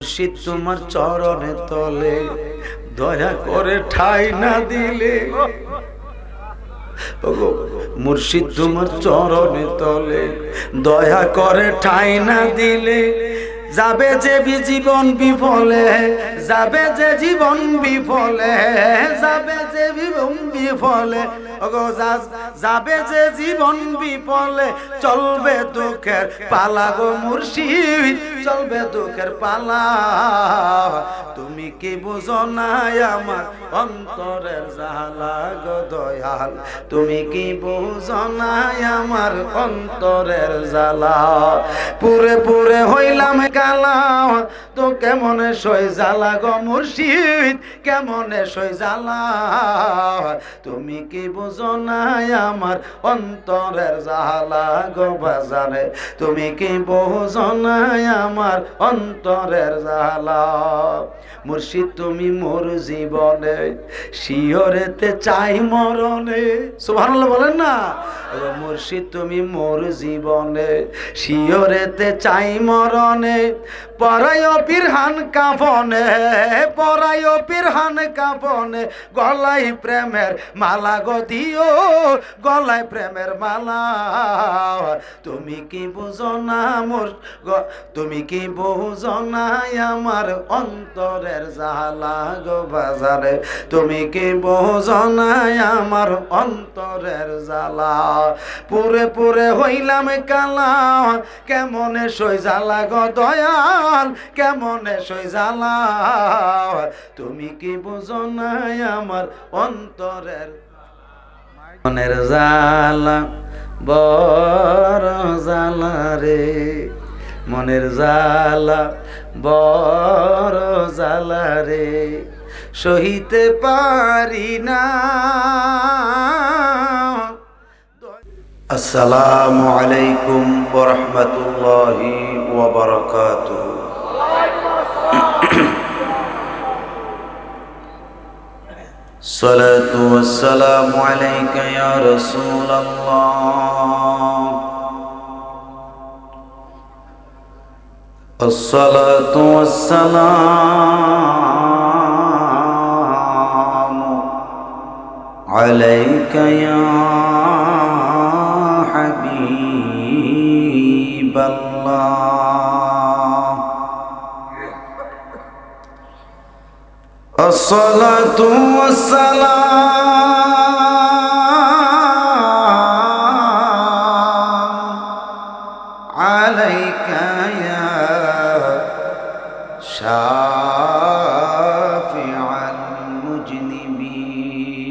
মুর্শিদ তোমার চরণে তলে দয়া করে ঠাই না দিলে, ওগো মুর্শিদ তোমার চরণে তলে দয়া করে ঠাই না দিলে, যাবে যে জীবন বিফলে, যাবে যে জীবন বিফলে, যাবে যে জীবন বিফলে, ওগো যাবে যে জীবন বিফলে, চলবে দুঃখের পালা গো মুর্শিদ, চলবে দুঃখের পালা। তুমি কি বুঝো না আমার অন্তরের জ্বালা গো দয়াল, তুমি কি বুঝো না আমার অন্তরের জ্বালা। পুরে পুরে হইলাম কালা, তো কেমনে সই জ্বালা গো মুর্শিদ, কেমনে সই জ্বালা। তুমি কি বুঝো না আমার অন্তরের জ্বালা গো বাজারে, তুমি কি বুঝো না আমার অন্তরের জ্বালা। মুর্শিদ তুমি মোর জীবনে শিয়রেতে চাই মরণে, সুবহানাল্লাহ বলেন না। মুর্শিদ তুমি মোর জীবনে শিয়রেতে চাই মরণে, পরায়ো পিরহান কাফনে, পরায়ো পিরহান কাফনে, গলায় প্রেমের মালা গো দিও, গলায় প্রেমের মালা। তুমি কি বুঝো না মোর, তুমি কি বুঝো না আমার অন্তরের জ্বালা গো বাজারে, তুমি কি বুঝো না আমার অন্তরের জ্বালা। পুরে পুরে হইলাম কালা, কেমনে সই জ্বালা গো দয়াল, কেমনে সই জ্বালা। তুমি কি বুঝো না আমার অন্তরের মনের জ্বালা, বড় জ্বালা রে, মনের জ্বালা বড় জ্বালা রে, সহিতে পারি না। আসসালামু আলাইকুম ওয়া রাহমাতুল্লাহি ওয়া বারাকাতুহু। সালাতু ওয়াসসালামু আলাইকা ইয়া রাসূলাল্লাহ, আসসালাতু ওয়াসসালামু আলাইকা ইয়া হাবিবাল্লাহ, আসসালাতু ওয়াসসালামু আলাইকা ইয়া শাফিআল মুজনিবিন,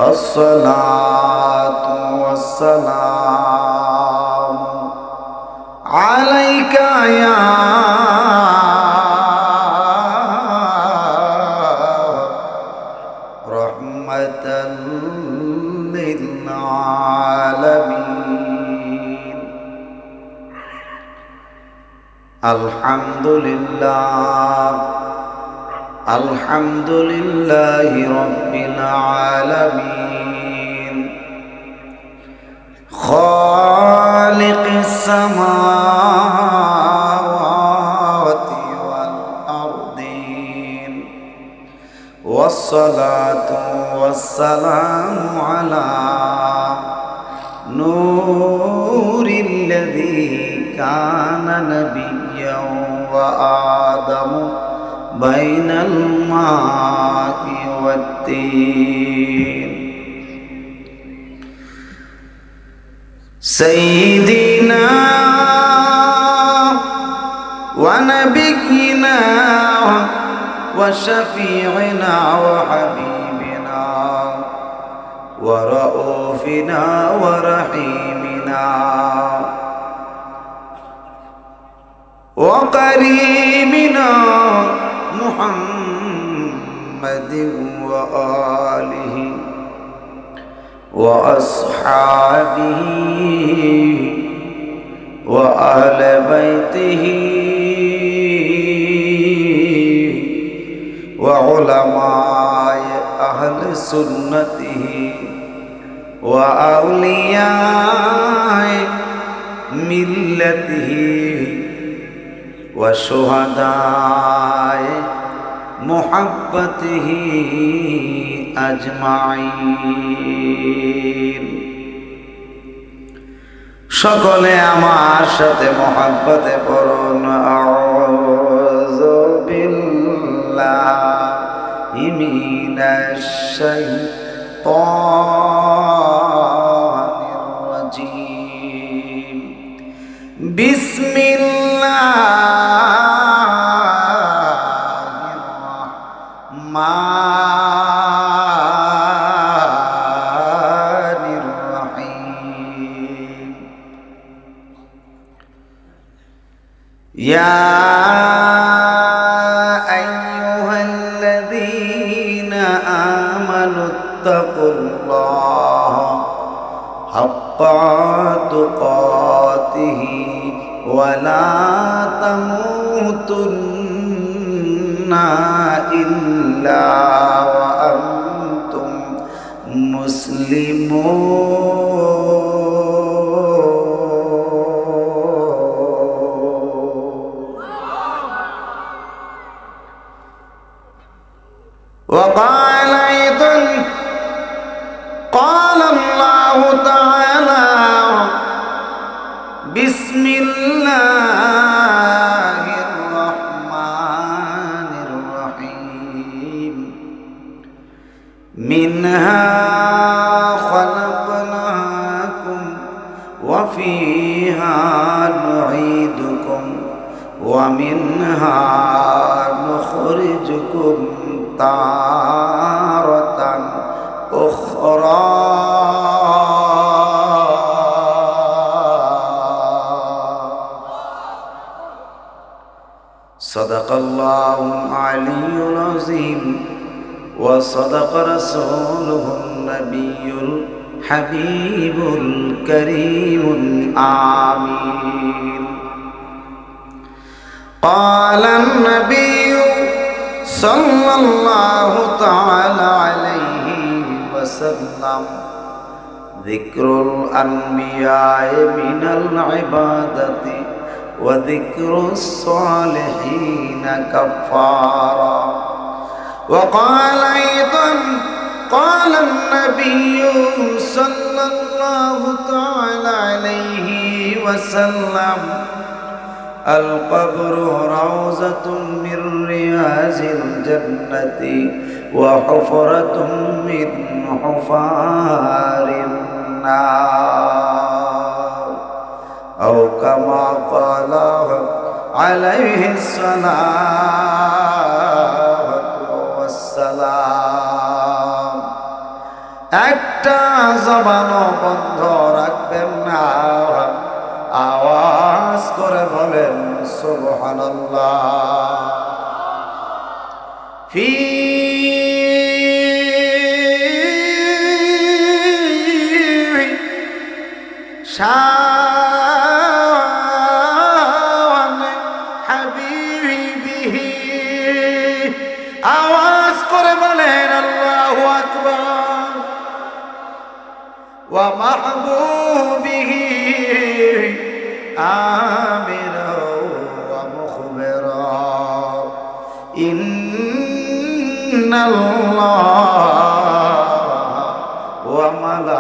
আসসালাতু ওয়াসসালামু আলাইকা ইয়া রাহমাতাল লিল আলামিন। আলহামদুলিল্লাহ, আলহামদুলিল্লাহি রাব্বিল আলামিন, খালিকিস সামাওয়াতি ওয়াল আরদিন, ওয়াসসালাতু ওয়াসসালামু আলা নূরিল্লাযী কানা নাবিয়্যান ওয়া আদামু বাইনাল মা'i ওয়াত-তিন। সাইয়্যিদিনা ওয়া নাবিয়্যিনা ওয়া শাফি'িনা ওয়া হাবিবিনা ওয়া রাউফিনা ওয়া রাহিমিনা ওয়া কারীমিনা মুহাম্মাদিন ওয়া আলিহি ওয়া আসহাবিহি ওয়া আহলি বাইতিহি ওয়া উলামায়ে আহলি সুন্নতিহি ওয়া আউলিয়ায়ে মিল্লাতিহি وشهداء محبته أجمعين সকলে আমার সাথে মহব্বতে পড়ুন আউযু বিল্লাহি মিনাশ শাইতানির রাজীম বিসমিল্লাহির রাহমানির রহিম ইয়া আইয়ুহাল্লাযীনা আমানুত্তাকুল্লাহা হাক্কা তুকাতিহি ওয়া লা তামুতুন্না ইল্লা ওয়া আনতুম মুসলিমুন وقال أيضا قال الله تعالى بسم الله الرحمن الرحيم منها خلقناكم وفيها نعيدكم ومنها نخرجكم تارة أخرى صدق الله العلي العظيم وصدق رسوله النبي الحبيب الكريم الآمين قال النبي صلى الله تعالى عليه وسلم ذكر الأنبياء من العبادة وذكر الصالحين كفارا وقال أيضا قال النبي صلى الله تعالى عليه وسلم القبر روضة من رياض الجنة وحفرة من حفار النار أو كما قال عليه الصلاة والسلام একটা জবানও বন্ধ রাখবেন না আওয়াজ করে বলেন সুবহানাল্লাহ ফি শান হাবিবিহি আওয়াজ করে বলেন আল্লাহু আকবার ওয়া মাহবুবিহি آمرا ومخبرا إن الله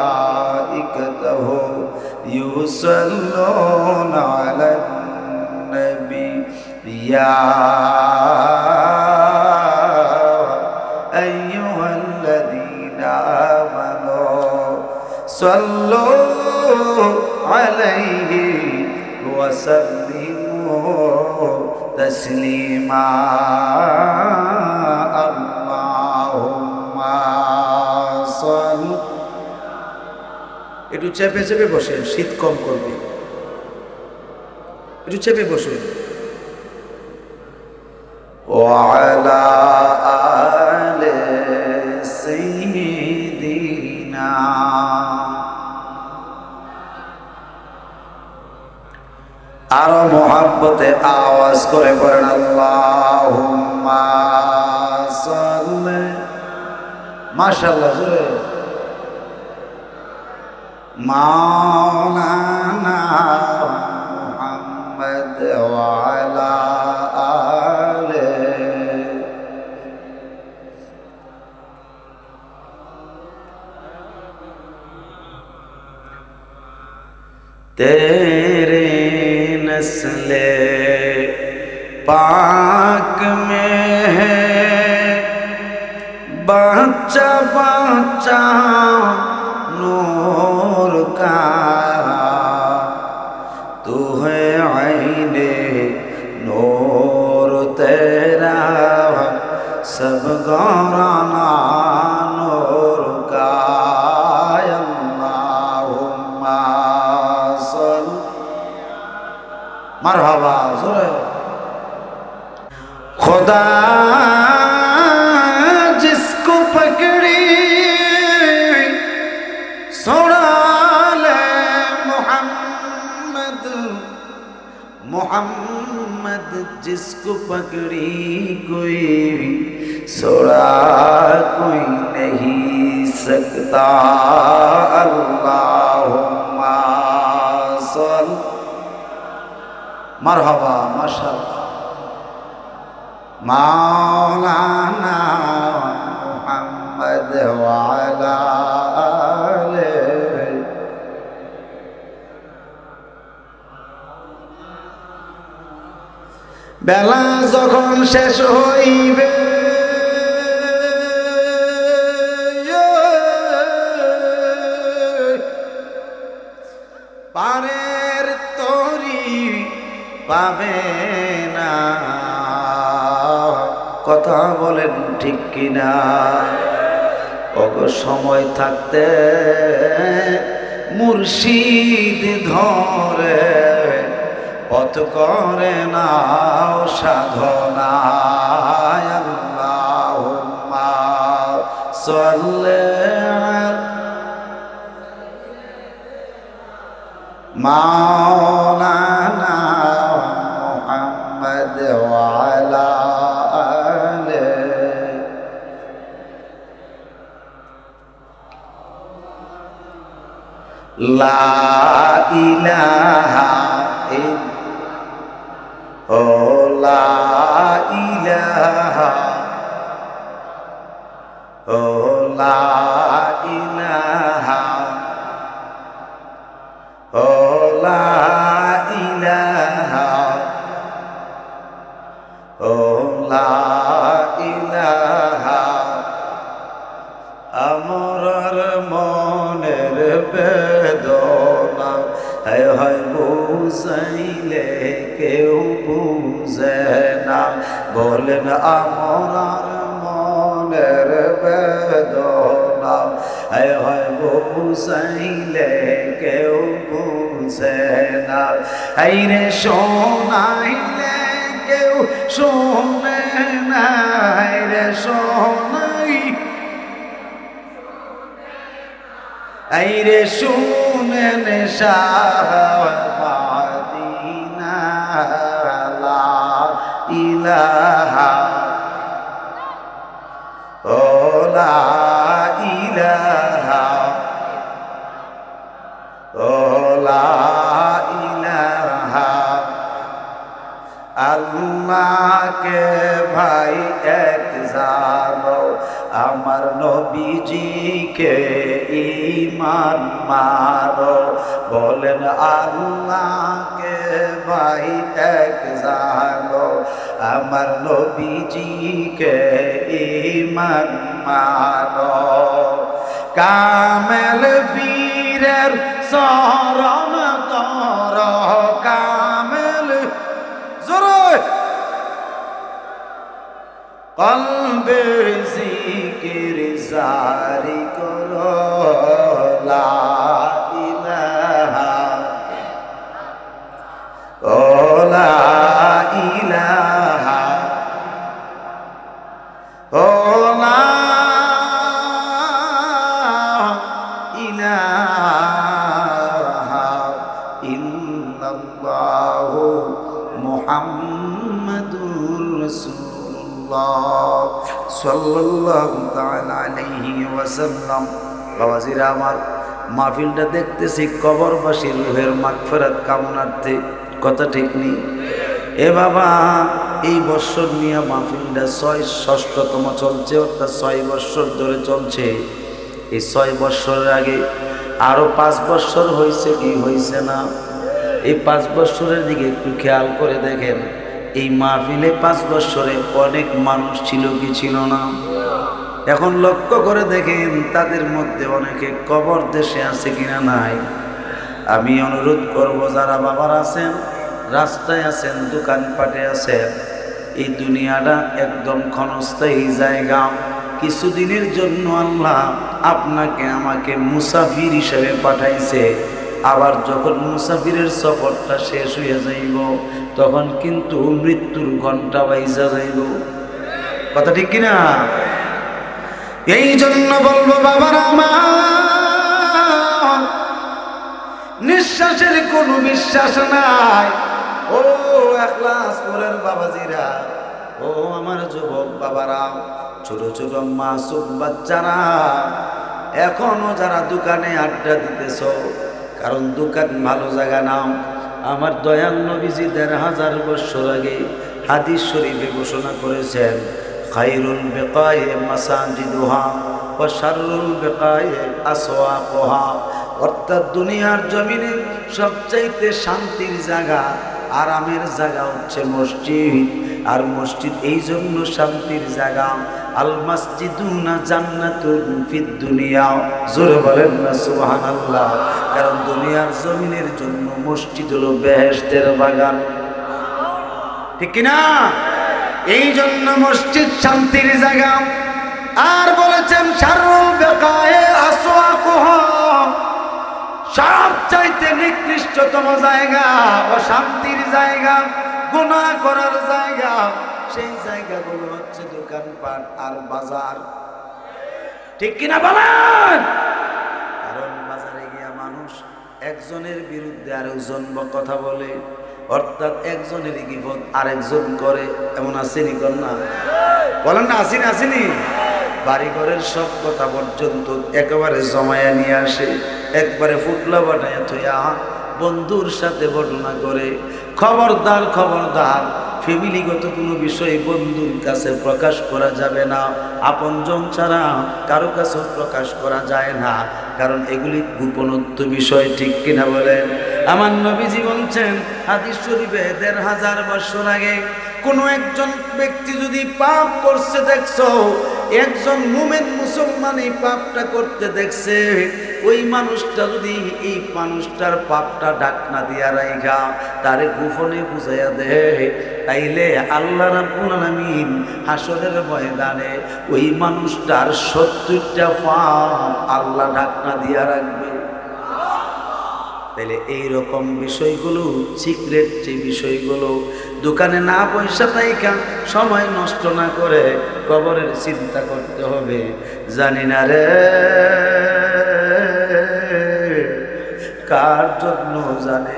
وملائكته يصلون على النبي يا أيها الذين آمنوا صلوا عليه وسلموا تسليما اللهم صل একটু চেপে চেপে বসেন শীত কম করবে একটু চেপে বসুন وعلى آل سيدنا আরো মোহাব্বতে আওয়াজ করে পড়েন আল্লাহুম্মা সাল্লি মাশাআল্লাহ জোরে মাওলানা মুহাম্মদ ওয়া আলা तेरे नस्ले पाक में है बच्चा बच्चा नूर का, तू है आईने नूर तेरा सब गौराना नूर का। अल्लाहुम्मा सल्ली मरहबा जोरे। खुदा जिसको पकड़ी सुना ले मोहम्मद, मोहम्मद जिसको पकड़ी कोई छोड़ा कोई नहीं सकता। अल्लाहुम्मा सल्ली मरहबा माशाअल्लाह। मौलाना मुहम्मद वाला বেলা যখন শেষ হইবে পারের তরি পাবে না, কথা বলেন ঠিক কিনা? ওগো সময় থাকতে মুর্শিদ ধরে পথ করে নাও সাধনা। আল্লাহুম্মা সাল্লি মাওলানা মুহাম্মদ ওয়ালা আলিহি। লা ইলাহা ও লা ইলাহা ও লা ইলাহা ও লা ইলাহা ও লা ইলাহা। আমরার মনের বেদনা হায় হায় বুঝাইলে কেউ বুঝে না। বলেন আমরার মনের বেদনা হায় হায় বুঝাইলে কেউ বুঝে না। হাইরে শোনাইলে কেউ শোনে না, হাইরে শোনাই আইরে শুনেন শাহ মদিনা। লা ইলাহা ও লা ইলাহা ও লা ইলাহা। আল্লাহকে ভাই এক জানো, আমার নবীজিকে ঈমান মানো। বলেন আল্লাহকে ভাই এক জানো, আমার নবীজিকে ঈমান মানো। কামেল পীরের শরণ কর, কামেল জোরে কলবে জিকির জারি করো। লা ইলাহা ও লা ইলাহা ও লা ইলাহা ইল্লাল্লাহু মুহাম্মাদুর রাসূলুল্লাহ সাল্লাল্লাহু তাআলা আলাইহি ওয়াসাল্লাম। বাবাজিরা আমার, মাহফিলটা দেখতেছি কবরবাসীর রূহের মাগফিরাত কামনার্থে, কথা ঠিক নেই? এ বাবা, এই বছর নিয়ে মাহফিলটা ৬তম চলছে, অর্থাৎ ৬ বছর ধরে চলছে। এই ৬ বছরের আগে আরো 5 বছর হয়েছে কি হয়েছে না? এই 5 বছরের দিকে একটু খেয়াল করে দেখেন, এই মাহফিলে 5 বছরে অনেক মানুষ ছিল কি ছিল না? এখন লক্ষ্য করে দেখেন তাদের মধ্যে অনেকে কবর দেশে আছে কিনা নাই। আমি অনুরোধ করব যারা বাবার আছেন, রাস্তায় আছেন, দোকানপাটে আছেন, এই দুনিয়াটা একদম ক্ষণস্থায়ী জায়গা। কিছুদিনের জন্য আল্লাহ আপনাকে আমাকে মুসাফির হিসেবে পাঠাইছে। আবার যখন মুসাফিরের সফরটা শেষ হয়ে যাইব তখন কিন্তু মৃত্যুর ঘন্টা বাইজা যাইব। কথা ঠিক কিনা? এই জন্য বলবো বাবারা আমার, নিঃশ্বাসের কোনো বিশ্বাস নাই। ও ইখলাসপুরের বাবাজিরা, ও আমার যুবক বাবারা, ছোট ছোট মাসুম বাচ্চারা, এখনো যারা দোকানে আড্ডা দিতেছ, কারণ দোকান ভালো জায়গা নাও। আমার দয়াল নবীজি ১৫০০ বছর আগে হাদিস শরীফে ঘোষণা করেছেন, খায়রুল বিকায়ে মাসাজিদুহা ওয়া শাররুল বিকায়ে আসওয়াকুহা। অর্থাৎ দুনিয়ার জমিনে সবচাইতে শান্তির জায়গা, আরামের জায়গা হচ্ছে মসজিদ। আর মসজিদ এই জন্য শান্তির জায়গা, আল মাসজিদুনা জান্নাতুন ফিদ দুনিয়া। জোরে বলেন না সুবহানাল্লাহ। কারণ দুনিয়ার জমিনের জন্য মসজিদ হলো বেহেশতের বাগান, ঠিক কিনা? এই জন্য মসজিদ শান্তির জায়গা। আর বলেছেন শাররুল বিকায়ে আসওয়াকুহা, সবচাইতে নিকৃষ্টতম জায়গা, অশান্তির জায়গা, গুনাহ করার জায়গা, সেই জায়গাগুলো হচ্ছে দোকানপাট আর বাজার, ঠিক কিনা বলেন? কারণ বাজারে গিয়া মানুষ একজনের বিরুদ্ধে আরেকজন কথা বলে, অর্থাৎ একজনের গীবত আরেকজন করে। এমন আসেনি কন্যা? বলেন না, আসেনি? আসেনি? বাড়িঘরের সব কথা পর্যন্ত একেবারে জমায়া নিয়ে আসে, একবারে ফুটলা বানায় থইয়া বন্ধুর সাথে বর্ণনা করে। খবরদার, খবরদার, ফ্যামিলিগত কোনো বিষয় বন্ধুর কাছে প্রকাশ করা যাবে না। আপনজন ছাড়া কারো কাছেও প্রকাশ করা যায় না, কারণ এগুলি গোপনত্ব বিষয়, ঠিক কিনা বলেন? আমার নবীজি বলছেন হাদিস শরীফে, ১৫০০ বছর আগে কোনো একজন ব্যক্তি যদি পাপ করছে দেখছো, একজন মুমিন মুসলমান এই পাপটা করতে দেখছে, ওই মানুষটা যদি এই মানুষটার পাপটা ঢাকনা দিয়া রাইখা তারে গোপনে বুঝাইয়া দেয়, তাইলে আল্লাহ রাব্বুল আলামিন হাসরের ময়দানে ওই মানুষটার ৭০টা পাপ আল্লাহ ঢাকনা দিয়া রাখবে। তাইলে এইরকম বিষয়গুলো, সিক্রেট যে বিষয়গুলো, দোকানে না পয়সা তাইকা সময় নষ্ট না করে কবরের চিন্তা করতে হবে। জানি না রে কার জন্য জানে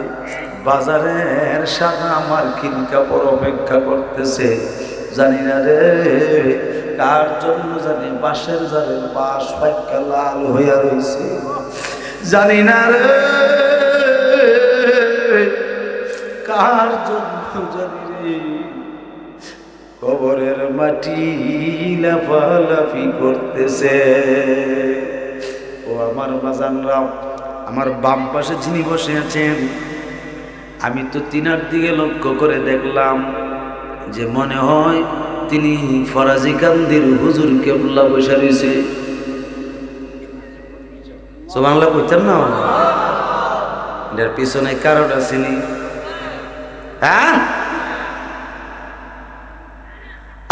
বাজারের সাদা মার্কিন কাপড় অপেক্ষা করতেছে, জানি না রে কার জন্য জানে বাঁশের জারের বাঁশ পাইকা লাল হইয়া রয়েছে, জানি না রে কার জন্য জানি রে কবরের মাটি লাফালাফি করতেছে। ও আমার বাজানরা, আমার বাম পাশে যিনি বসে আছেন, আমি তো তিনার দিকে লক্ষ্য করে দেখলাম যে মনে হয় তিনি ফরাজি কান্দির হুজুর কেবলা বসে রয়েছে। বাংলা কইতেন না? এটার পিছনে কারণ আসেনি? হ্যাঁ,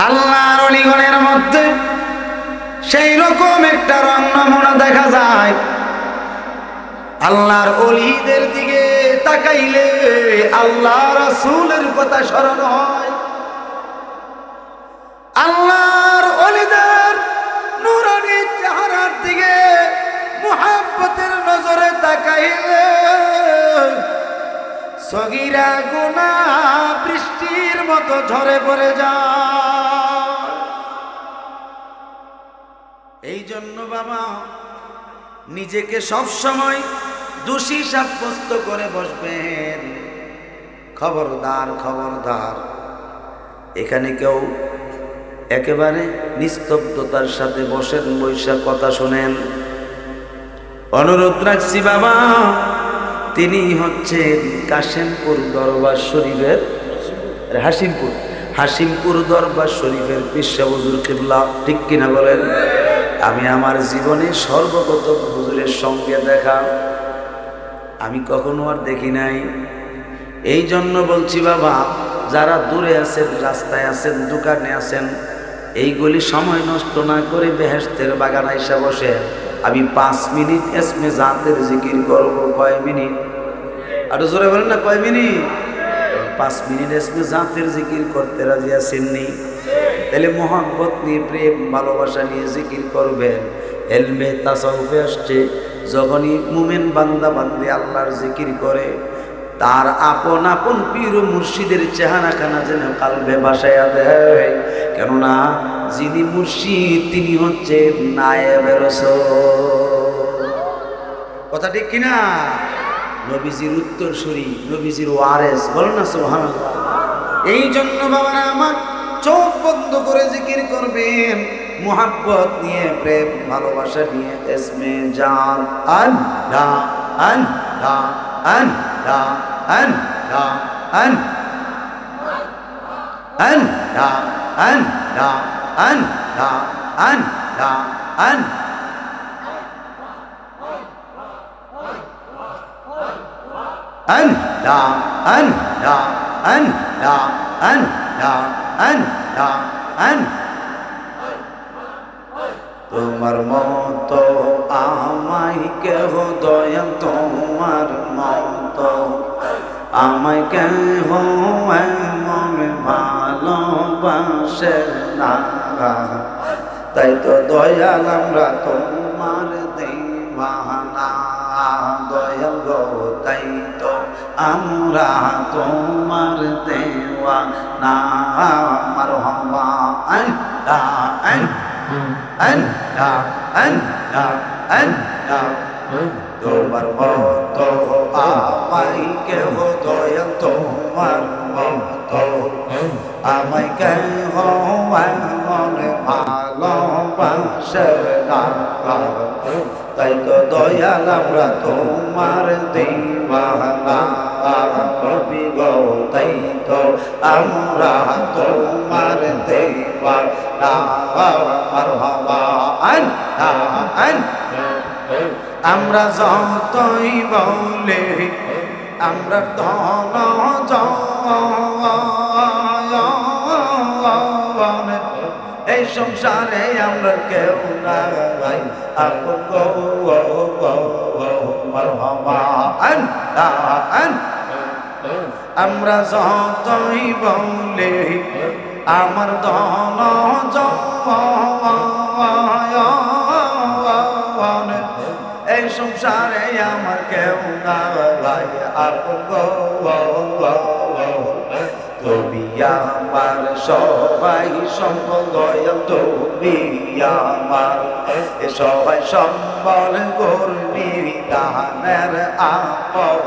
আল্লাহর অলিগণের মধ্যে সেই রকম একটা রং নমুনা দেখা যায়। আল্লাহর অলিদের দিকে তাকাইলে আল্লাহ রাসূলের কথা স্মরণ হয়। আল্লাহর অলিদের নূরানী চেহারার দিকে মুহাব্বতের নজরে তাকাইলে সগীরা গুনাহ বৃষ্টির মতো ঝরে পড়ে যায়। এই জন্য বাবা নিজেকে সব সময় দোষী সাব্যস্ত করে বসবেন। খবরদার, খবরদার, এখানে কেউ একেবারে নিস্তব্ধতার সাথে বসেন, বৈশা কথা শোনেন। অনুরোধ রাখছি বাবা, তিনি হচ্ছেন কাশিমপুর দরবার শরীফের হাসিমপুর দরবার শরীফের পিসা হুজুর কিবলা, ঠিক কিনা বলেন? আমি আমার জীবনে সর্বপ্রথম হুজুরের সঙ্গে দেখা আমি কখনো আর দেখি নাই। এই জন্য বলছি বাবা, যারা দূরে আছেন, রাস্তায় আছেন, দোকানে আছেন, এইগুলি সময় নষ্ট না করে বেহেশতের বাগান আইসা বসে আমি 5 মিনিট এসমে জাতের জিকির করব। কয় মিনিট? আরো জোরে বলেন না, কয় মিনিট? 5 মিনিট এসমে জাতের জিকির করতে রাজি আছেননি? তাহলে মোহাম্মত নিয়ে, প্রেম ভালোবাসা নিয়ে জিকির করবেন। এলমে তাসাউফে আসছে, যখনই মুমিন বান্দা বান্দি আল্লাহর জিকির করে তার আপন আপন পীর ও মুর্শিদের চেহারাখানা যেন কালবে ভাসাইয়া দেয়। কেননা যিনি মুর্শিদ তিনি হচ্ছে নায়েবে রাসূল। কথা ঠিক কিনা? নবীজির উত্তরসূরি, নবীজির ওয়ারেস, বলো না সুবহানাল্লাহ। এই জন্য বাবারা আমার, চোখ বন্ধ করে জিকির করবেন, মুহাব্বত নিয়ে, প্রেম ভালোবাসা নিয়ে। এসমে জান আল্লাহ আল্লাহ আল্লাহ আল্লাহ আল্লাহ আল্লাহ আল্লাহ আল্লাহ আল্লাহ আল্লাহ আল্লাহ আল্লাহ আল্লাহ আল্লাহ আল্লাহ আল্লাহ। তোমার মতো আমায় কেহ দয়াল, তোমার মতো আমায় কেহ এমন ভালোবাসে না। তাই তো দয়াল আমরা তোমার দেওয়ানা, দয়াল গো তাই তো আমরা তোমার দেওয়ানা। মারহাবা আল্লাহ আল্লাহ আল্লাহ আল্লাহ। তোমার মতো আমায় কেহ দয়াল, তোমার মতো আমায় কেহ এমন ভালোবাসে না। তাই তো দয়াল আমরা তোমার দেওয়ানা। নবী গো তাই তো আমরা তোমার দেওয়ানা। মারহাবা আল্লাহ আল্লাহ। আমরা যতই বলে আমরা ধন জন, এই সংসারে আমরা কেউ নাই আপন গো। মারহাবা আল্লাহ আল্লাহ। আমরা যতই বলে আমার ধন জন, এই সংসারে আমার কেউ নাই আপন গো। তুমি আমার সবাই সম্বল দয়াল, তুমি আমার সবাই সম্বল গর্বী দানের আপন।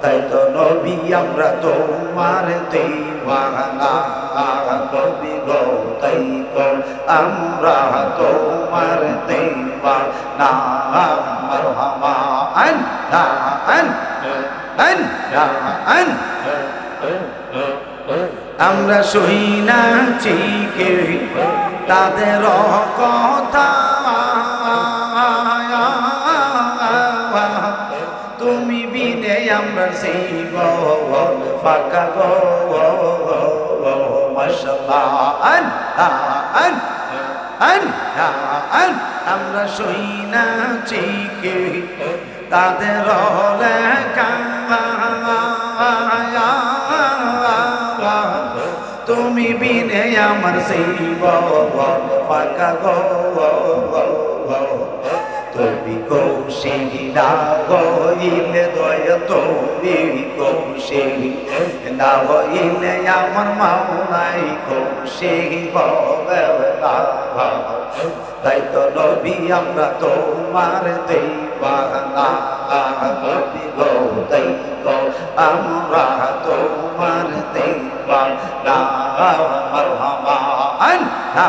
তাই তো নবী আমরা তোমার দেওয়ানা। নবী গো তাই তো আমরা তোমার দেওয়ানা। মারহাবা আল্লাহ আল্লাহ আল্লাহ। আমরা শুনাছি কে তাদের কথা, তুমি বিনে আমরা জীবন ফাঁকা গো। মাশাআল্লাহ আল্লাহ আল্লাহ আল্লাহ। আমরা শুনাছি কে তাদের লেখা, তুমি বিনে আমার জীবন ফাঁকা গো। তুমি খুশি না হইলে দয়া, তুমি খুশি না হইলে আমার মাওলাই খুশি হবে না। তাই তো নবী আমরা তোমার দেওয়ানা। নবী গো তাই তো আমরা তোমার দেওয়ানা। মারহাবা আল্লাহ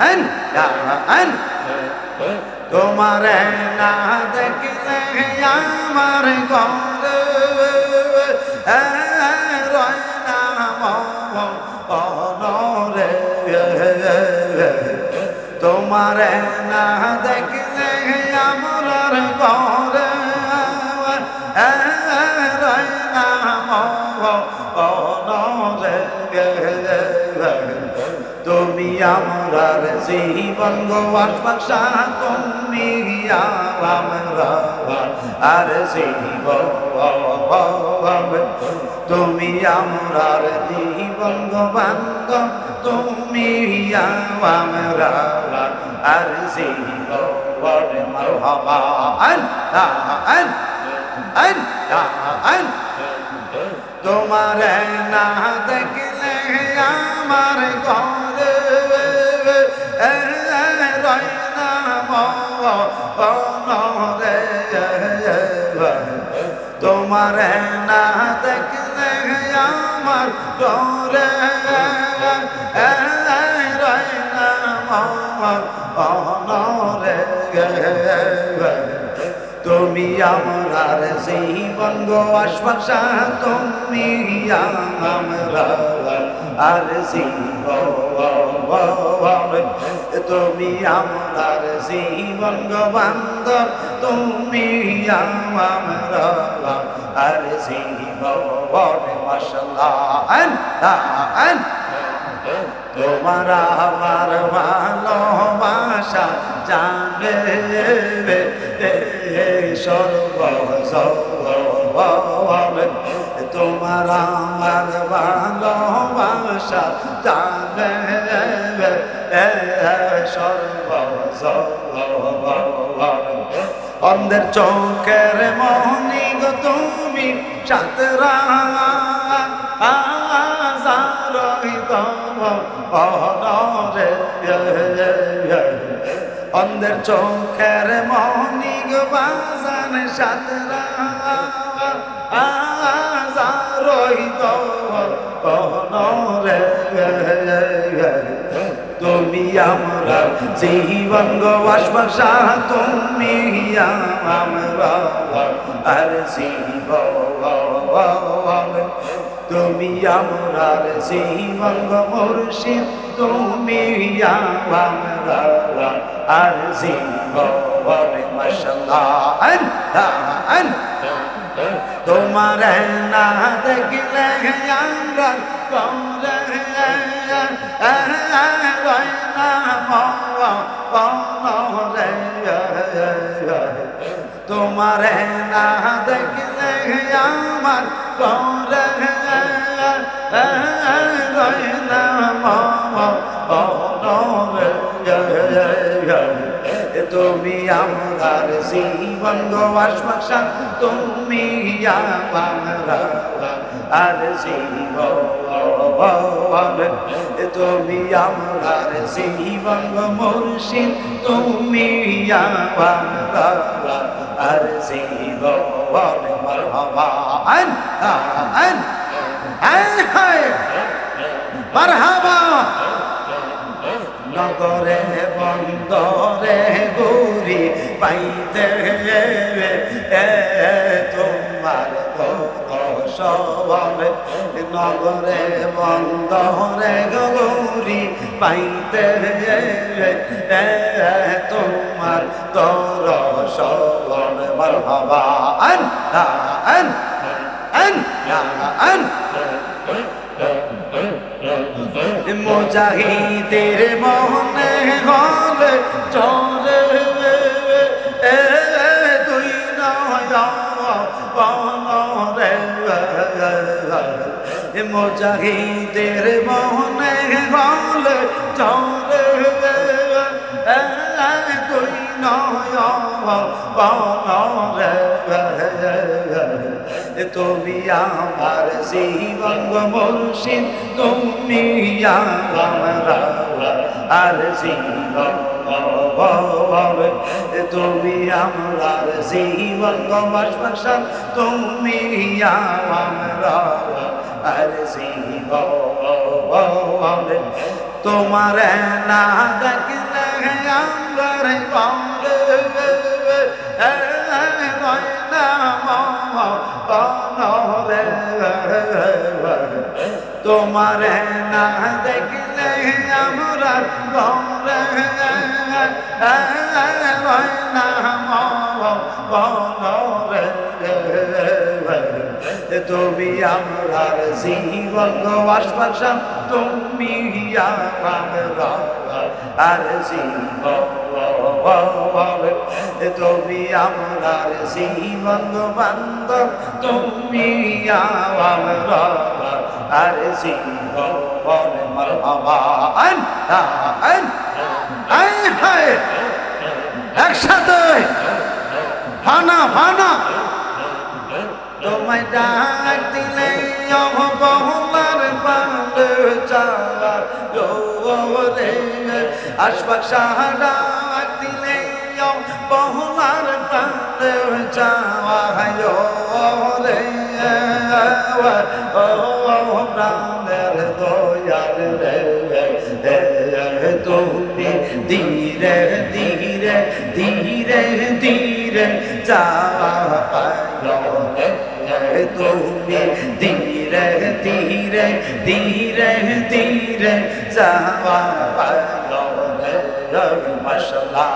আল্লাহ আল্লাহ। তোমারে না দেখলে আমার ঘরে রয় না মনরে তোমারে না দেখলে আমার ঘরে রয় না মনরে তুমি আমার জীবন গো আশা তুমি আমরা আর জীবন তুমি আমার জীবন গো বান্ধব তুমি আমরা আর জীবন মারহাবা আল্লাহ আল্লাহ তোমার না দেখলে আমার ঘরে রয় না মনরে তোমার না দেখলে আমার ঘরে রয় না মনরে তুমি আমার জীবন গো আশা তুমি আমরা আর জীবন তুমি আমার জীবন গো বান্ধব তুমি আমরা আর জীবন মাশাআল্লাহ তোমার আমার ভালোবাসা জানে তোমার আমার ভালোবাসা জানে অন্ধের চোখের মনি গো তুমি সাতরা অন্ধের চোখের মনি গো বাজান সাতরা তুমি আমরা জীবন গো আশা তুমি আমরা আর জীবন তুমি আমার জীবন গো মুর্শিদ তুমি আমরা আর জীবন মাশাআল্লাহ তোমার না দেখলে আমরা কমরে রয় না মনরে তোমার না দেখলে আমার কমরে রয় না মনরে তুমি আমার জীবন গো আশা তুমি আমরা আর জীবন তুমি আমার জীবন গো মুর্শিদ তুমি আমরা আর জীবন মারহাবা মারহাবা নগরে বন্দরে গুরি পাইতে তোমার সবাই নগরে বন্দরে গুরি পাইতে তোমার তোর সবন মারহাবা মুজাহিদের মনে হলে চলে তুই নরে মুজাহিদের মনে হলে চলে তুই নরে তুমি আমার জীবন গো মুর্শিদ তুমি আমরা আর জীবন তুমি আমার জীবন গো আশা তুমি আমরা আর জীবন তোমার না দেখলে আমরা রে বলে রয়না মরে তোমার না দেখলে আমরা ঘরে রয়না মরে তুমি আমরার জীবন আশপাশা তুমি আর জীবন তুমি আমরার জীবন বান্ধব তুমি আর জীবন মারহাবা একসাথে ফানা ফানা তোমায় ডাক দিলে অবহলার পালে চালার রে আশপাশ ডাক দিলে অবহলার পালে চাওয়ায় রে ও প্রাণের দয়াল রে তুমি ধীরে ধীরে ধীরে ধীরে যাওয়া তুমি ধীরে ধীরে ধীরে ধীরে যাওয়া মাশাআল্লাহ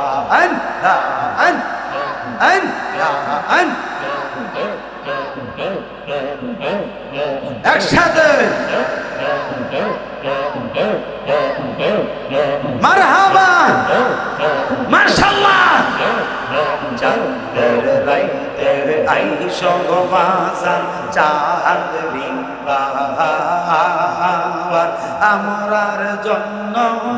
একসাথে মারহাবা মাশাআল্লাহ চাঁদের রাইতে আইসো গো বাজান চাঁদ বিবাহার আমরার জন্য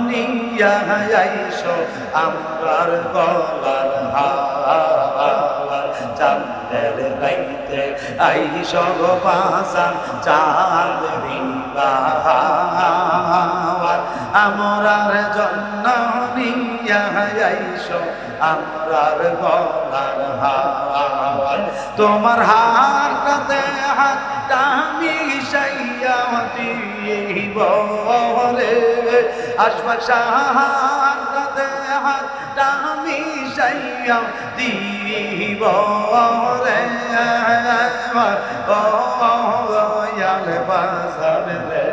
নিয়া আইসো আমরার গলার হার চাঁদের রাইতে আইসো গো বাজান চাঁদ বিবাহার আমরার জন্য নিয়া আইসো আমরার গলার হার তোমার হারটাতে হাতটা মিশাইয়া দিব রে আশপাশ হারটাতে হাতটা মিশাইয়া দিব রে ও দয়াল বাজার রে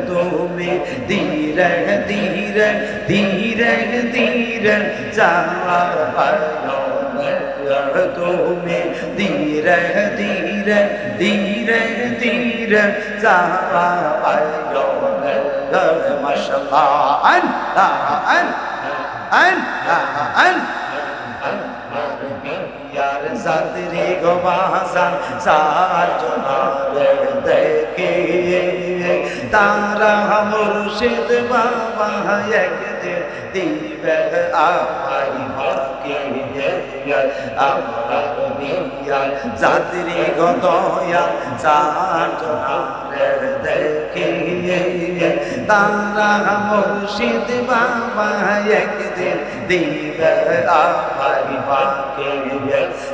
তুমি ধীরে ধীরে ধীরে ধীরে যাওয়া তুমি ধীরে ধীরে ধীরে ধীরে যাওয়া মাশাআল্লাহ यार जातरी गो बाजान सार जोनारे देखे तारा मुर्शिद बाबा एक दिन दीवे आमाई भाके আমার মিয়া জাতরি গো দয়া সার जोनारे देखे तारा मुर्शिद बाबा एक दिन दीवे आमाई भाके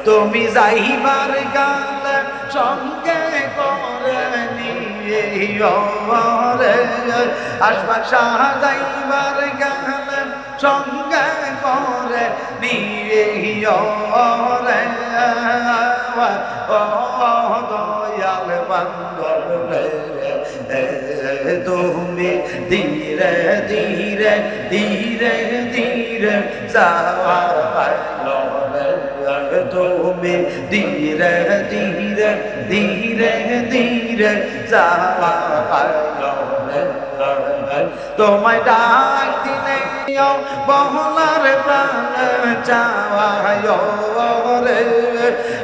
তুমি যাইবার গান সঙ্গে করে নিও রে আশপাশ যাইবার গান সঙ্গে করে নিও রে ও দয়াল বান্দর রে তুমি ধীরে ধীরে ধীরে ধীরে যাওয়া তুমি ধীরে ধীরে ধীরে ধীরে যাওয়া তোমায় ডাক দিলে বহলার প্রাণ চাওয়া রে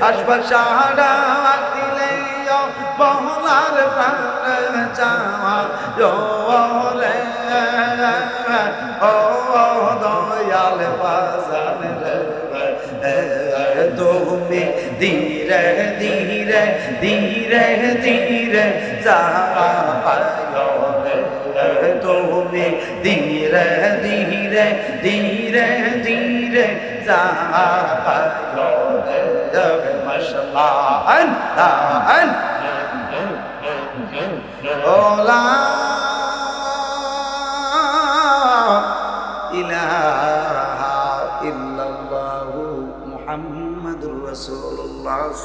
আশপাশ ডাক দিলে বহলার প্রাণ চাওয়া রে ও দয়াল বাজান রে তুমি ধীরে ধীরে ধীরে ধীরে যাওয়া তুমি ধীরে ধীরে ধীরে ধীরে যাওয়া মাশাআল্লাহ ওলা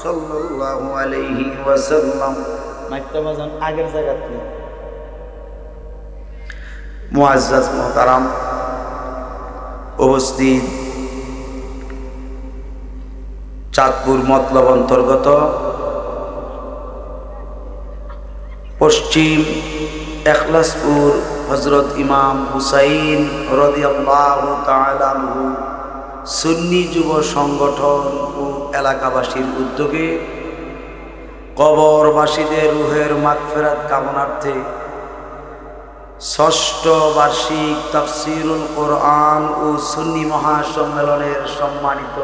সাল্লাল্লাহু আলাইহি ওয়াসাল্লাম। মাইকটা বাজান আগের জায়গাতে। মুআজ্জাজ মুহতারাম উপস্থিত, চাঁদপুর মতলব অন্তর্গত পশ্চিম এখলাসপুর হযরত ইমাম হুসাইন রাদিয়াল্লাহু তাআলা আনহু সুন্নি যুব সংগঠন ও এলাকাবাসীর উদ্যোগে কবরবাসীদের রুহের মাগফিরাত কামনার্থে ষষ্ঠ বার্ষিক তাফসীরুল কোরআন ও সুন্নি মহাসম্মেলনের সম্মানিত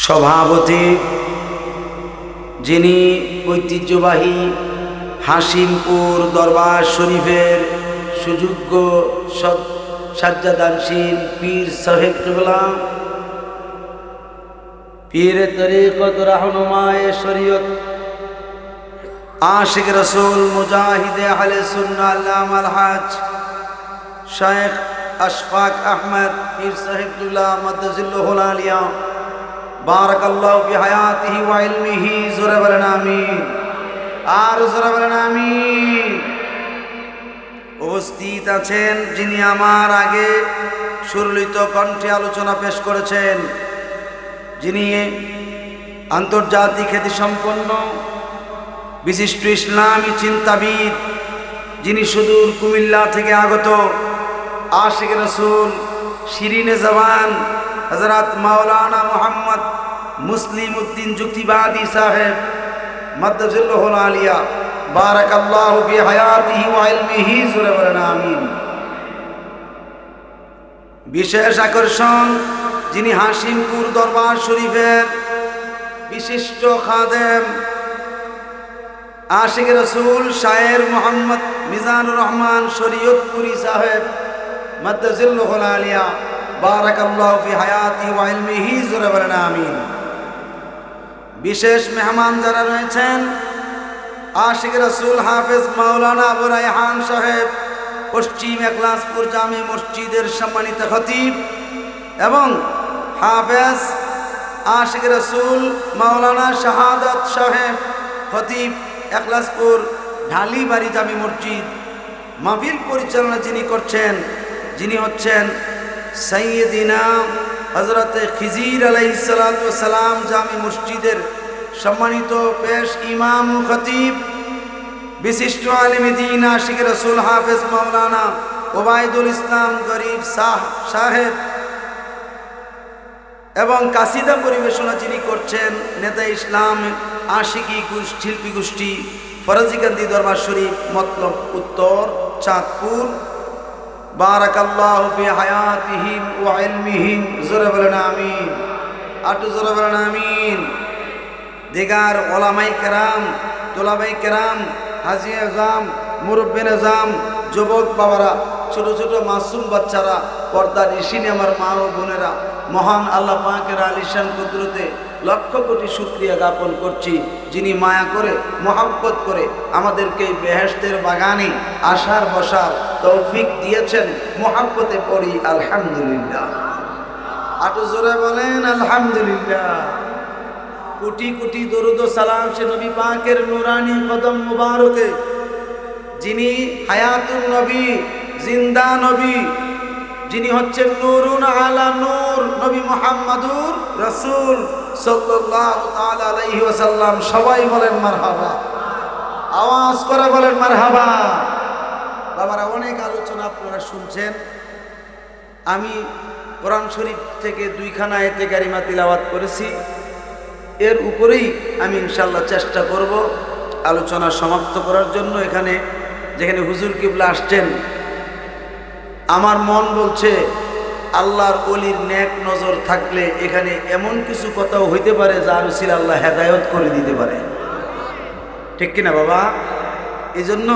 সভাপতি, যিনি ঐতিহ্যবাহী হাশিমপুর দরবার শরীফের সুযোগ্য সাজ্জাদানশীল পীর সাহেব কিবলা, পীরে তরিকত রাহনুমায়ে শরীয়ত, আশিক রাসূল মুজাহিদে আহলে সুন্নাহ আল্লামা আল-হাজ শাইখ আশফাক আহমদ পীর সাহেব কিবলা মাদ্দাজিল্লাহুল আলিয়া, বারাকাল্লাহু ফি হায়াতিহি ওয়া ইলমিহি, জোরে বলেন আমিন, আর জোরে বলেন আমিন। উপস্থিত আছেন যিনি আমার আগে সুরলিত কণ্ঠে আলোচনা পেশ করেছেন, যিনি আন্তর্জাতিক খ্যাতিসম্পন্ন বিশিষ্ট ইসলামী চিন্তাবিদ, যিনি সুদূর কুমিল্লা থেকে আগত আশিক রাসূল শিরিনে জবান হযরত মাওলানা মুহাম্মদ মুসলিম উদ্দিন যুক্তিবাদী সাহেব মাদ্দাজিল্লাহুল আলিয়া, বারাকাল্লাহু ফি হায়াতিহি ওয়া ইলমিহি, জোরে বলেন আমিন। বিশেষ আকর্ষণ, যিনি হাশিমপুর দরবার শরীফের বিশিষ্ট খাদেম আশিক রাসূল শায়ের মোহাম্মদ মিজানুর রহমান শরীয়তপুরী সাহেব মাদ্দাজিল্লাহুল আলিয়া, বারাকাল্লাহু ফি হায়াতিহি ওয়া ইলমিহি, জোরে বলেন আমিন। বিশেষ মেহমান যারা রয়েছেন, আশিক রাসূল হাফেজ মাওলানা আবু রায়হান সাহেব পশ্চিম এখলাসপুর জামে মসজিদের সম্মানিত খতিব, এবং হাফেজ আশিক রাসূল মাওলানা শাহাদাত সাহেব খতিব এখলাসপুর ঢালিবাড়ি জামে মসজিদ। মাহফিল পরিচালনা যিনি করছেন, যিনি হচ্ছেন সাইয়্যিদিনা হযরতে খিজির আলাইহিস সালাতু ওয়াস সালাম জামে মসজিদের সম্মানিত পেশ ইমাম ও খতিব, বিশিষ্ট আলেমে দ্বীন আশিক রাসূল হাফেজ মাওলানা ওবায়দুল ইসলাম গরিব সাহেব, এবং কাসিদা পরিবেশনা যিনি করছেন নেতা ইসলাম আশিকি শিল্পী গোষ্ঠী ফরাজিকান্দি দরবার শরীফ মতলব উত্তর চাঁদপুর, বারাকাল্লাহু ফি হায়াতিহিম ওয়া ইলমিহিম, জোরে বলেন আমিন, আটু জোরে বলেন আমিন। দিগার ওলামায়ে কেরাম, তোলাবায়ে কেরাম, হাজী আজম, মুরব্বী নিজাম, যুবক বাবারা, ছোট ছোট মাসুম বাচ্চারা, পর্দার নিশিনে আমার মা ও বোনেরা, মহান আল্লাহ পাকের আলিশান কুদরতে লক্ষ কোটি শুকরিয়া জ্ঞাপন করছি, যিনি মায়া করে মহব্বত করে আমাদেরকে বেহেশতের বাগানে আসার বসার তৌফিক দিয়েছেন। মহব্বতে পড়ি আলহামদুলিল্লাহ, আটু জোরে বলেন আলহামদুলিল্লাহ। কোটি কোটি দরুদ ও সালাম সে নবী পাকের নুরানি কদম মুবারকে, যিনি হায়াতুন নবী, জিন্দা নবী, যিনি হচ্ছেন নূরুন আলা নূর, নবী মুহাম্মাদুর রাসূল সাল্লাল্লাহু তাআলা আলাইহি ওয়াসাল্লাম। সবাই বলেন মারহাবা, আওয়াজ করে বলেন মারহাবা। বাবারা, অনেক আলোচনা আপনারা শুনছেন। আমি কোরআন শরীফ থেকে 2খানা আয়াতে কারিমা তিলাওয়াত করেছি, এর উপরেই আমি ইনশাআল্লাহ চেষ্টা করব আলোচনা সমাপ্ত করার জন্য। এখানে যেখানে হুজুর কিবলা আসছেন, আমার মন বলছে আল্লাহর ওলির নেক নজর থাকলে এখানে এমন কিছু কথাও হইতে পারে যার উসিলা আল্লাহ হেদায়েত করে দিতে পারে, ঠিক কিনা বাবা? এই জন্য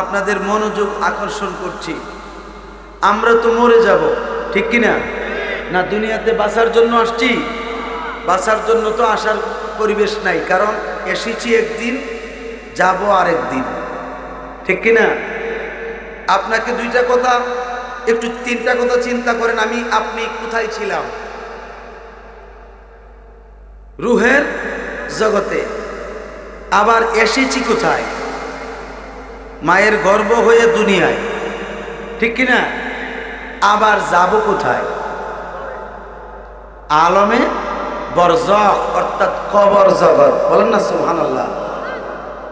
আপনাদের মনোযোগ আকর্ষণ করছি। আমরা তো মরে যাব, ঠিক কিনা? না দুনিয়াতে বাঁচার জন্য আসছি? বাঁচার জন্য তো আসার পরিবেশ নাই, কারণ এসেছি একদিন, যাব আরেকদিন, ঠিক কিনা? আপনাকে 2টা কথা, একটু 3টা কথা চিন্তা করেন। আপনি কোথায় ছিলাম? রুহের জগতে। আবার এসেছি কোথায়? মায়ের গর্ভ হয়ে দুনিয়ায়, ঠিক কিনা? আবার যাব কোথায়? আলমে বরজখ, অর্থাৎ কবর জগৎ। বলেন না সুবহানাল্লাহ।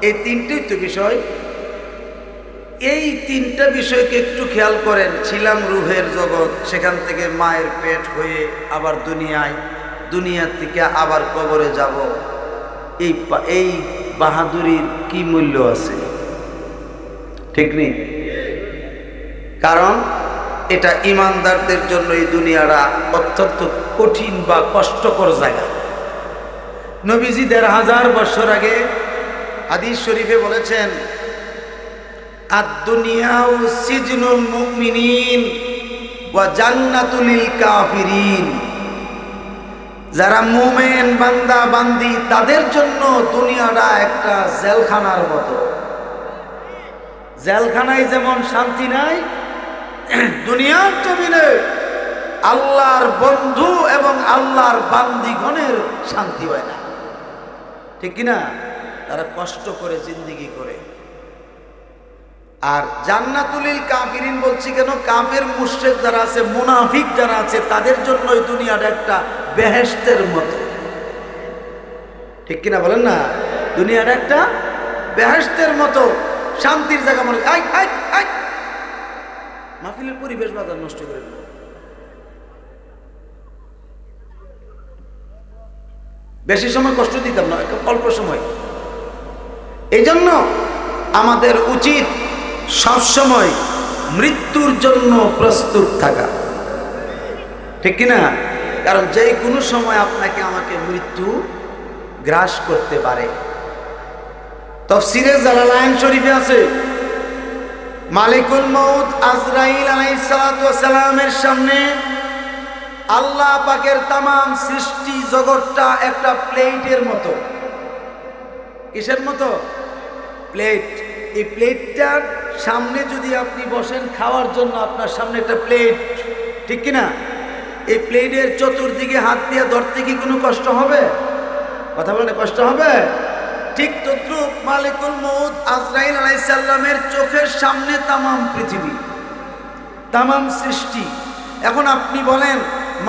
এই তিনটেই তো বিষয়। এই তিনটা বিষয়কে একটু খেয়াল করেন। ছিলাম রুহের জগৎ, সেখান থেকে মায়ের পেট হয়ে আবার দুনিয়ায়, দুনিয়া থেকে আবার কবরে যাব। এই বাহাদুরির কি মূল্য আছে? ঠিক নেই। কারণ এটা ইমানদারদের জন্য এই দুনিয়াটা অত্যন্ত কঠিন বা কষ্টকর জায়গা। নবীজি ১৫০০ বছর আগে হাদিস শরীফে বলেছেন, আদ-দুনিয়াউ সিজনুল মুমিনিন ওয়া জান্নাতুল লিল কাফিরিন। যারা মুমিন বান্দা বান্দি তাদের জন্য দুনিয়াটা একটা জেলখানার মতো। জেলখানায় যেমন শান্তি নাই, দুনিয়ার জমিনে আল্লাহর বন্ধু এবং আল্লাহর বান্দিগণের শান্তি হয় না, ঠিক কিনা? তারা কষ্ট করে জিন্দেগি করে। আর জান্নাতুল লিল কাফিরিন বলছি কেন? কাফের মুশরিক যারা আছে, মুনাফিক যারা আছে, তাদের জন্য এই দুনিয়াটা একটা বেহেশতের মতো, ঠিক কিনা বলেন না? দুনিয়াটা একটা বেহেশতের মতো, শান্তির জায়গা। মনে মাহফিলের পরিবেশ বাজার নষ্ট করে দিল। বেশি সময় কষ্ট দিতাম না, অল্প সময়। এই জন্য আমাদের উচিত সবসময় মৃত্যুর জন্য প্রস্তুত থাকা, ঠিক কিনা? কারণ যে কোনো সময় আপনাকে আমাকে মৃত্যু গ্রাস করতে পারে। তাফসীরে জালালাইন শরীফে আছে, মালিকুল মউত আজরাইল আলাইহিস সালাতু ওয়াস সালামের সামনে আল্লাহ পাকের তামাম সৃষ্টি জগৎটা একটা প্লেটের মতো। কিসের মতো? প্লেট। এই প্লেটটার সামনে যদি আপনি বসেন খাওয়ার জন্য, আপনার সামনে একটা প্লেট, ঠিক কিনা? এই প্লেটের চতুর্দিকে হাত দিয়ে ধরতে কি কোনো কষ্ট হবে? কথা বলেন, কষ্ট হবে? ঠিক তদ্রুপ মালিকুল মউত আজরাইল আলাইহিস সালামের চোখের সামনে তামাম পৃথিবী, তামাম সৃষ্টি। এখন আপনি বলেন,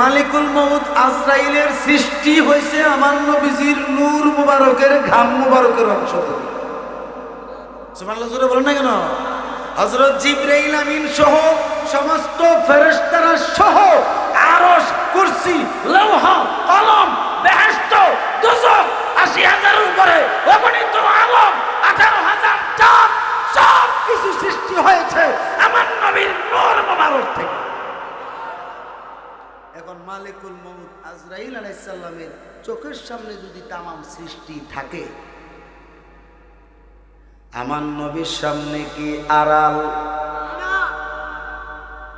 মালিকুল মউত আজরাইলের সৃষ্টি হয়েছে আমার নবীজির নূর মুবারকের, ঘাম মুবারকের অংশ থেকে। সুবহানাল্লাহ, জোরে বলেন না কেন? হযরত জিবরাইল আমিন সহ সমস্ত ফেরেশতারা সহ আরশ, কুরসি, লৌহ, কলম, বেহেশত, দোজখ, ৮০,০০০ উপরে অগণিত আলম, ১৮,০০০ চাঁদ, সব কিছু সৃষ্টি হয়েছে আমার নবীর নূর মুবারক থেকে। এখন মালিকুল মউত আজরাইল আলাইহিস সালামের চোখের সামনে যদি তামাম সৃষ্টি থাকে, আমার নবীর সামনে কি আড়াল?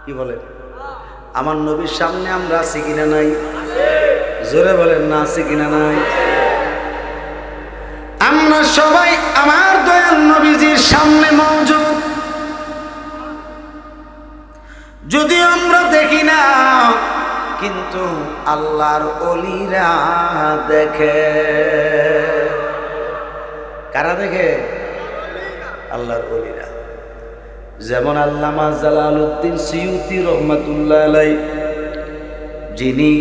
কি বলেন? আমার নবীর সামনে আমরা আছি কিনা নাই? জোরে বলেন না, আছি কিনা নাই? আমরা সবাই আমার দয়াল নবীজির সামনে মওজুদ, যদিও আমরা দেখি না, কিন্তু আল্লাহর ওলিরা দেখে। কারা দেখে? আল্লাহর ওলিরা। যেমন আল্লামা জালালউদ্দিন সিয়ুতি রহমাতুল্লাহ আলাইহি, যিনি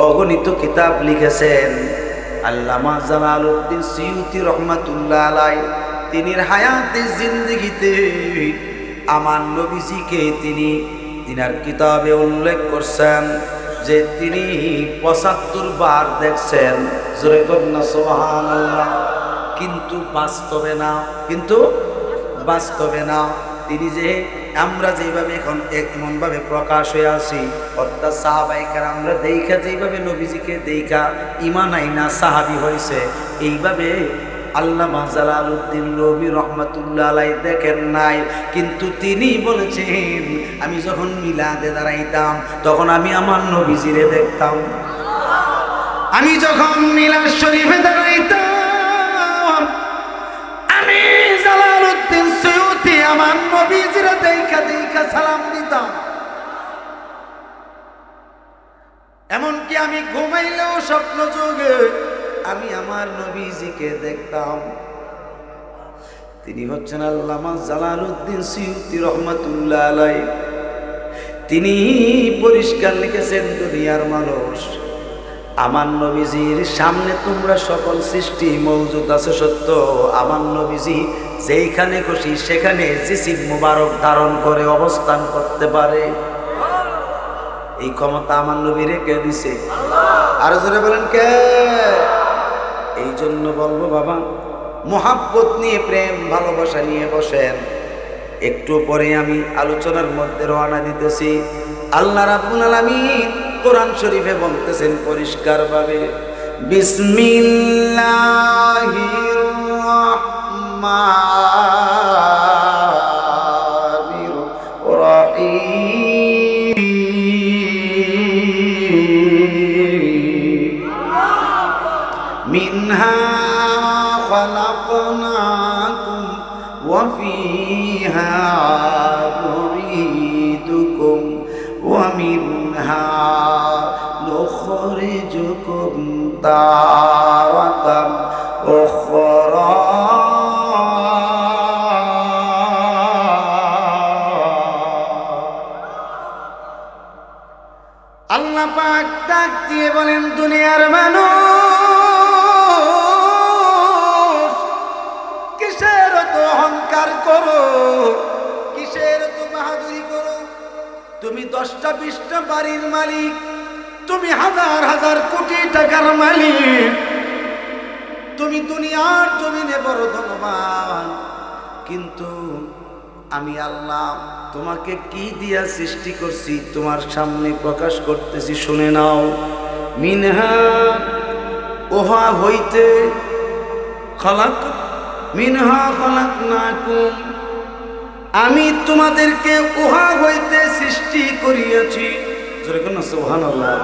অগণিত কিতাব লিখেছেন, আল্লামা জালালউদ্দিন সিয়ুতি রহমাতুল্লাহ আলাইহি তিনি হায়াতে জিন্দেগিতে আমার নবীজিকে তিনি তিনার কিতাবে উল্লেখ করছেন যে তিনি ৭৫ বার দেখছেন। জোরে বলেন না সুবহানাল্লাহ। কিন্তু বাস্তবে না, কিন্তু বাস্তবে না। তিনি যে আমরা যেভাবে এখন এমনভাবে প্রকাশ হয়ে আসি, অর্থাৎ সাহাবায়ে কেরামরা দেখা যেভাবে নবীজিকে দেখা ঈমান আইনা সাহাবী হয়েছে, এইভাবে আল্লামা জালালউদ্দিন রুমি রহমাতুল্লাহ আলাইহি দেখেন নাই। কিন্তু তিনি বলেছেন, আমি যখন মিলাদে দাঁড়াইতাম তখন আমি আমার নবীজিরে দেখতাম। আমি যখন মিলাদ শরীফে দাঁড়াইতাম, আমি জালালউদ্দিন সিয়ুতি আমার নবীজিরে দেখা দেখা সালাম দিতাম। এমনকি আমি আমি ঘুমাইলেও স্বপ্ন যোগে আমি আমার নবীজিকে দেখতাম। তিনি হচ্ছেন আল্লামা জালালউদ্দিন সিয়ুতি রহমাতুল্লাহ আলাইহি। তিনি পরিষ্কার লিখেছেন, দুনিয়ার মানুষ, আমার নবীজির সামনে তোমরা সকল সৃষ্টি মওজুদ আছে সত্য, আমার নবীজি যেখানে খুশি সেখানে জিসিম মুবারক ধারণ করে অবস্থান করতে পারে। এই ক্ষমতা আমার নবী রেখে দিছে। আরো জোরে বলেন কে? এই জন্য বলবো বাবা, মোহাব্বত নিয়ে, প্রেম ভালোবাসা নিয়ে বসেন। একটু পরে আমি আলোচনার মধ্যে রওনা দিতেছি। আল্লাহ রাব্বুল আলামিন কোরআন শরীফে বলতেছেন পরিষ্কার ভাবে, বিসমিল্লাহির রাহমানির রাহিম, মিনহা খালাকনাকুম ওয়া ফিহা নুঈদুকুম ওয়া মিনহা নুখরিজুকুম তারাতান উখরা। আল্লাহ পাক ডাক দিয়ে বলেন, দুনিয়ার মানুষ, কিসের তো অহংকার করো, কিসের তো বাহাদুরি করো? তুমি 10টা 20টা বাড়ির মালিক, তুমি হাজার হাজার কোটি টাকার মালিক, তুমি দুনিয়ার জমিনে বড় ধনবান, কিন্তু আমি আল্লাহ তোমাকে কি দিয়া সৃষ্টি করছি তোমার সামনে প্রকাশ করতেছি, শুনে নাও। মিনহা, ওহা হইতে, খালাক, মিনহা খালাকনাকুম, আমি তোমাদেরকে উহা হইতে সৃষ্টি করিয়াছি। যেরকম না সুবহানাল্লাহ।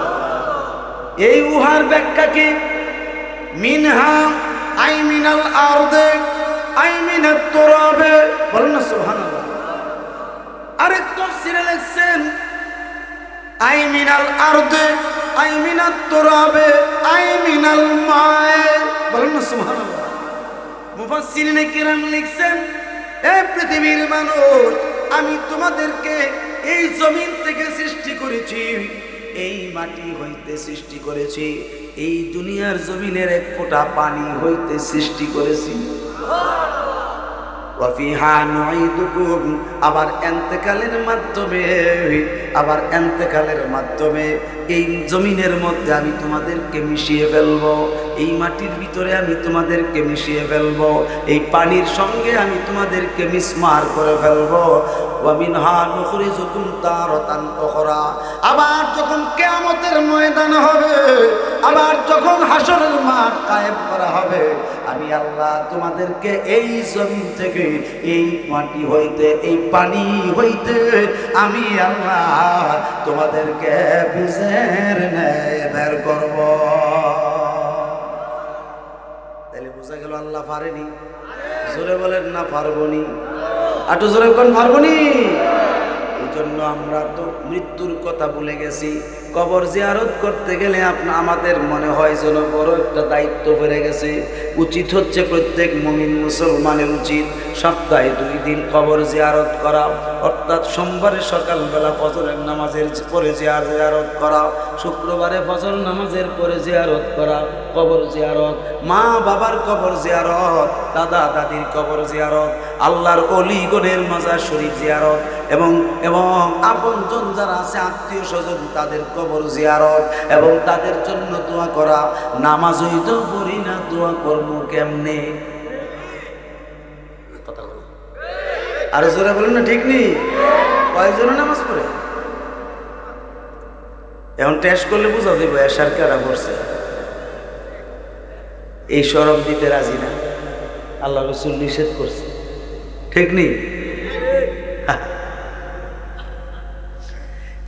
এই উহার ব্যাখ্যা কি? মিনহা আই মিনাল আরদে আই মিনাত তুরাবে, বলেন না সুবহানাল্লাহ। আরেক তাফসীরে লিখছেন আই মিনাল আরদে আই মিনাত তুরাবে আই মিনাল মায়ে, বলেন না সুবহানাল্লাহ। মুফাসসিরিনে কিরাম লিখছেন, এই পৃথিবীর মানুষ, আমি তোমাদেরকে এই জমিন থেকে সৃষ্টি করেছি, এই মাটি হইতে সৃষ্টি করেছি, এই দুনিয়ার জমিনের এক ফোঁটা পানি হইতে সৃষ্টি করেছি। ওয়া ফিহা নুঈদুকুম, আবার এন্তেকালের মাধ্যমে এই জমিনের মধ্যে আমি তোমাদেরকে মিশিয়ে ফেলবো, এই মাটির ভিতরে আমি তোমাদেরকে মিশিয়ে ফেলবো, এই পানির সঙ্গে আমি তোমাদেরকে মিসমার করে ফেলবো। ওয়া মিনহা নুখরিজুকুম তারাতান উখরা, আবার যখন কিয়ামতের ময়দান হবে, আবার যখন হাসরের মাঠ কায়েম করা হবে, আমি আল্লাহ তোমাদেরকে এই জমিন থেকে, এই মাটি হইতে, এই পানি হইতে আমি আল্লাহ তোমাদেরকে বীজের ন্যায় বের করব। তাহলে বোঝা গেল আল্লাহ পারেনি? জোরে বলেন না পারবনি? আটু জোরে কোন পারবনি? এই জন্য আমরা তো মৃত্যুর কথা ভুলে গেছি। কবর জিয়ারত করতে গেলে আমাদের মনে হয় যেন বড় একটা দায়িত্ব বেড়ে গেছে। উচিত হচ্ছে প্রত্যেক মুমিন মুসলমানের উচিত সপ্তাহে 2 দিন কবর জিয়ারত করা, অর্থাৎ সোমবারে সকালবেলা ফজরের নামাজের পরে জিয়ারত করা, শুক্রবারে ফজর নামাজের পরে জিয়ারত করা, কবর জিয়ারত, মা বাবার কবর জিয়ারত, দাদা দাদির কবর জিয়ারত, আল্লাহর ওলিগণের মাজার শরীফ জিয়ারত, এবং আপনজন যারা আছে আত্মীয় স্বজন তাদের কবর জিয়ারত, এবং তাদের জন্য দোয়া করা। নামাজই তো পড়ি না, দোয়া করব কেমনে? কথা বলো, আরো জোরে বলেন না, ঠিক নেই? কয়েকজন নামাজ পড়ে? এখন টেস্ট করলে বুঝা দেবো এশার কারা পড়ছে। এই শরম দিতে রাজি না, আল্লাহ রাসূল নিষেধ করছে, ঠিক নেই?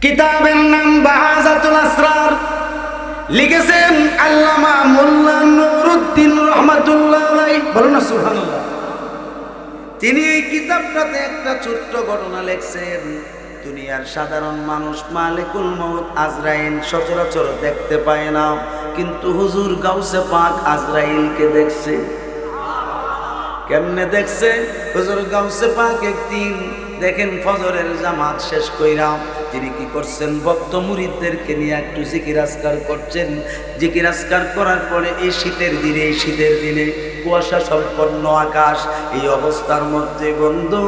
কিতাবের নাম বাহাজাতুল আসরার, লিখেছেন আল্লামা মোল্লা নুরউদ্দিন রহমাতুল্লাহ আলাইহি, বলুন না সুবহানাল্লাহ। তিনি এই কিতাবটাতে একটা ছোট্ট ঘটনা লিখছেন। দুনিয়ার সাধারণ মানুষ মালিকুল মউত আজরাইল সচরাচর দেখতে পায় না, কিন্তু হুজুর গাউসে পাক আজরাইলকে দেখছে। কেমনে দেখছে? হুজুর গাউসে পাক একদিন দেখেন ফজরের জামাত শেষ কইরা তিনি কি করছেন, ভক্ত মুরিদদেরকে নিয়ে একটু জিকির আজকার করছেন। জিকির আজকার করার পরে এই শীতের দিনে কুয়াশা সম্পন্ন আকাশ, এই অবস্থার মধ্যে বন্ধু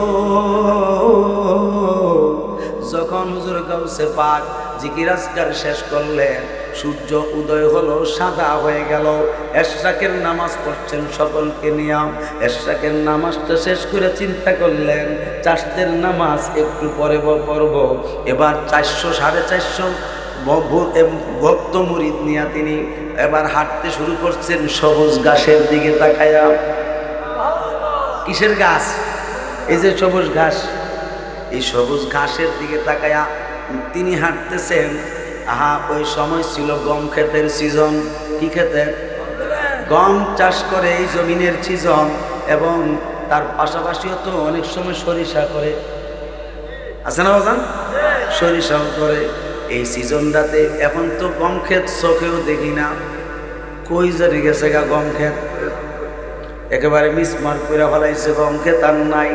যখন হুজুর গাউসে পাক জিকির আজকার শেষ করলেন, সূর্য উদয় হলো, সাদা হয়ে গেল। এশরাকের নামাজ পড়ছেন সকলকে নিয়ে। এশরাকের নামাজটা শেষ করে চিন্তা করলেন চাষদের নামাজ একটু পরে পড়ব। এবার 400-450 ভক্ত মুরিদ নিয়ে তিনি এবার হাঁটতে শুরু করছেন সবুজ ঘাসের দিকে তাকায়া। কিসের ঘাস? এই যে সবুজ ঘাস, এই সবুজ ঘাসের দিকে তাকায়া তিনি হাঁটতেছেন। ওই সময় ছিল গম ক্ষেতের সিজন। কি ক্ষেতের? গম চাষ করে এই জমিনের সিজন, এবং তার পাশাপাশিও তো অনেক সময় সরিষা করে, আছে না বাজান? সরিষাও করে এই সিজনটাতে। এখন তো গম ক্ষেত চোখেও দেখি না, কই জানি গেছে গা গম ক্ষেত, একেবারে মিসমার করে ফেলাইছে, গম ক্ষেত আর নাই।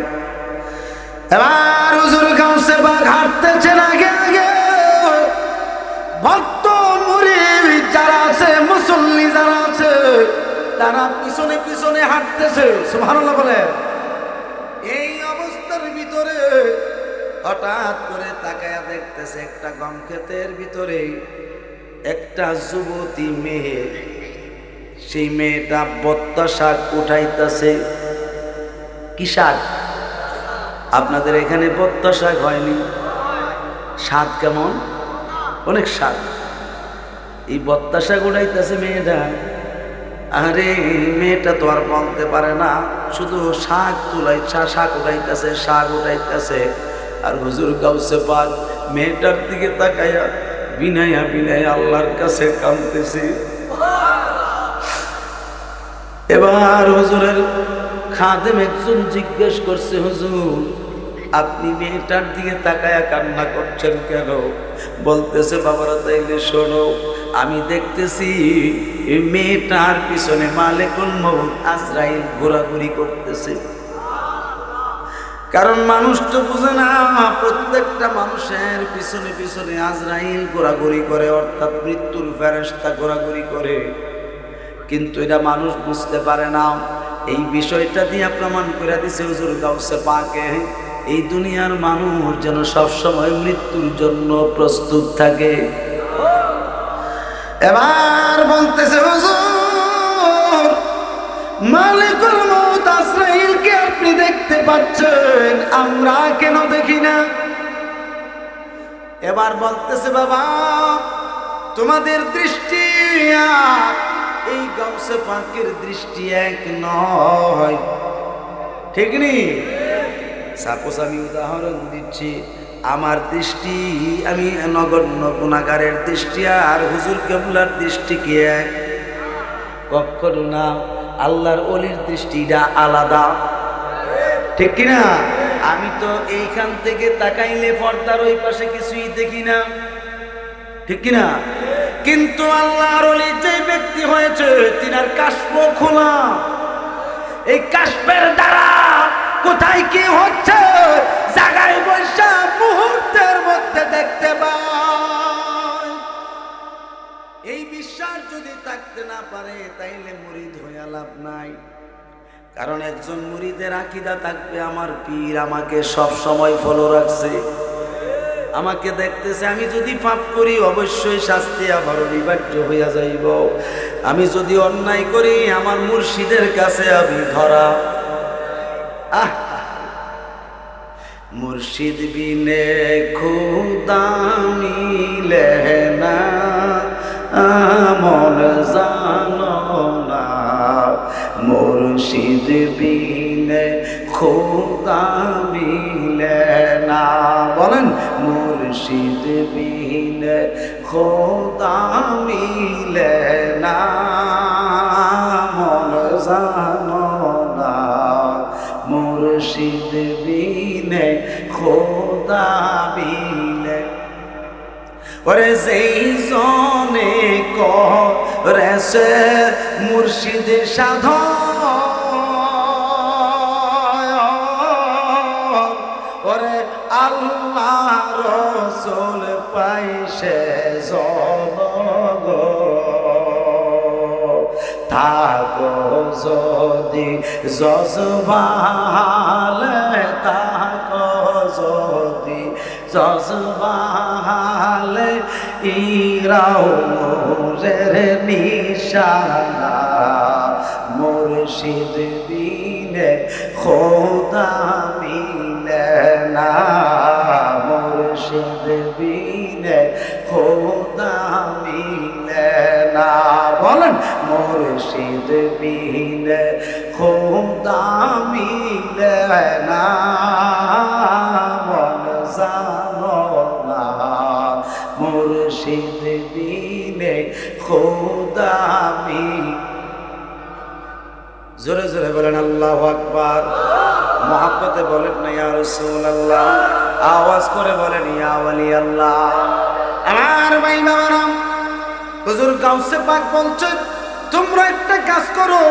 এবার হুজুর গাউসে পাক হাঁটতেছেন আগে আগে, ভক্ত মুরিদ যারা আছে, মুসল্লি যারা আছে, তারা পিছনে পিছনে হাঁটতেছে। সুবহানাল্লাহ বলে। এই অবস্থার ভিতরে হঠাৎ করে তাকায়া দেখতেছে একটা গম ক্ষেতের ভিতরে একটা যুবতী মেয়ে, সেই মেয়েটা বত্তা শাক উঠাইতেছে। কি শাক? আপনাদের এখানে বত্তা শাক হয়নি? স্বাদ কেমন? অনেক স্বাদ। এই বত্তা শাক উঠাইতেছে মেয়েটা। আরে মেয়েটা তো আর বলতে পারে না, শুধু শাক শাক উঠাইতেছে, শাক উঠাইতেছে। আর হুজুর গাউসে পাক মেয়েটার দিকে তাকায়া বিনায়া বিনায়া আল্লাহর কাছে কাঁদতেছে। এবার হুজুরের খাদেম একজন জিজ্ঞেস করছে, হুজুর আপনি মেয়েটার দিকে তাকায়া কান্না করছেন কেন? বলতেছে, বাবারা তাইলে শোনো, আমি দেখতেছি এই মেয়েটার পিছনে মালিকুল মউত আজরাইল ঘোরাঘুরি করতেছে। কারণ মানুষ তো বুঝে না, প্রত্যেকটা মানুষের পিছনে পিছনে আজরাইল ঘোরাঘুরি করে, অর্থাৎ মৃত্যুর ফেরেশতা ঘোরাঘুরি করে, কিন্তু এটা মানুষ বুঝতে পারে না। এই বিষয়টা দিয়ে প্রমাণ করে দিছে হুজুর গাউসে পাকে, এই দুনিয়ার মানুষ যেন সবসময় মৃত্যুর জন্য প্রস্তুত থাকে। এবার বলতেছে, হুজুর মালিকুল মউত আজরাইলকে আপনি দেখতে পাচ্ছেন, আমরা কেন দেখি না? এবার বলতেছে, বাবা তোমাদের দৃষ্টি এই গাউসে পাকের দৃষ্টি এক নয়, ঠিক নেই? সাপোজ আমি উদাহরণ দিচ্ছি, আমার দৃষ্টি, আমি নগণ্য গুনাহগারের দৃষ্টি আর হুজুর কেবলার দৃষ্টি কি এক? কখনো না। আল্লাহর ওলির দৃষ্টিটা আলাদা, ঠিক কিনা? আমি তো এইখান থেকে তাকাইলে পর্দার ওই পাশে কিছুই দেখি না, ঠিক কিনা? কিন্তু আল্লাহর ওলি যে ব্যক্তি হয়েছে তিনার কাশফ খোলা, এই কাশফের দ্বারা কোথায় কি হচ্ছে জায়গায় বসে মুহূর্তের মধ্যে দেখতে পায়। এই বিশ্বাস যদি থাকতে না পারে তাইলে মুরিদ হইয়া লাভ নাই। কারণ একজন মুরিদের আকীদা থাকবে, আমার পীর আমাকে সব সময় ফলো রাখছে, আমাকে দেখতেছে। আমি যদি পাপ করি অবশ্যই শাস্তি আমার অনিবার্য হইয়া যাইব। আমি যদি অন্যায় করি আমার মুর্শিদের কাছে আমি ধরা। মুর্শিদ বিনে খুদা মিলে না, মন জানো না, মুর্শিদ বিনে খুদা মিলে না। বলেন, মুর্শিদ বিনে খুদা মিলে না, মন জানো না, মুর্শিদ বিনে খোদা বিনে ওরে যেই জনে করেছে মুর্শিদ সাধন ওরে আল্লাহ রসুল পাইছে জনগ থাকো যদি জজবালে থাকো যদি জজবালে ইরাও মোরের নিশানা মুর্শিদ বিনে খোদা মিলে না মুর্শিদ বিনে খোদা মিলে না বলেন মুর্শিদ বিনে খোদা মিলে না মন জানো না মুর্শিদ বিনে খোদা মিলে জোরে জোরে বলেন আল্লাহু আকবার মুহাব্বতে বলেন না ইয়া রাসূলুল্লাহ আওয়াজ করে বলেন ইয়া ওয়ালি আল্লাহ আমার ভাই বাবারা হুজুর গাউসে পাক বলছেন তোমরা একটা কাজ করো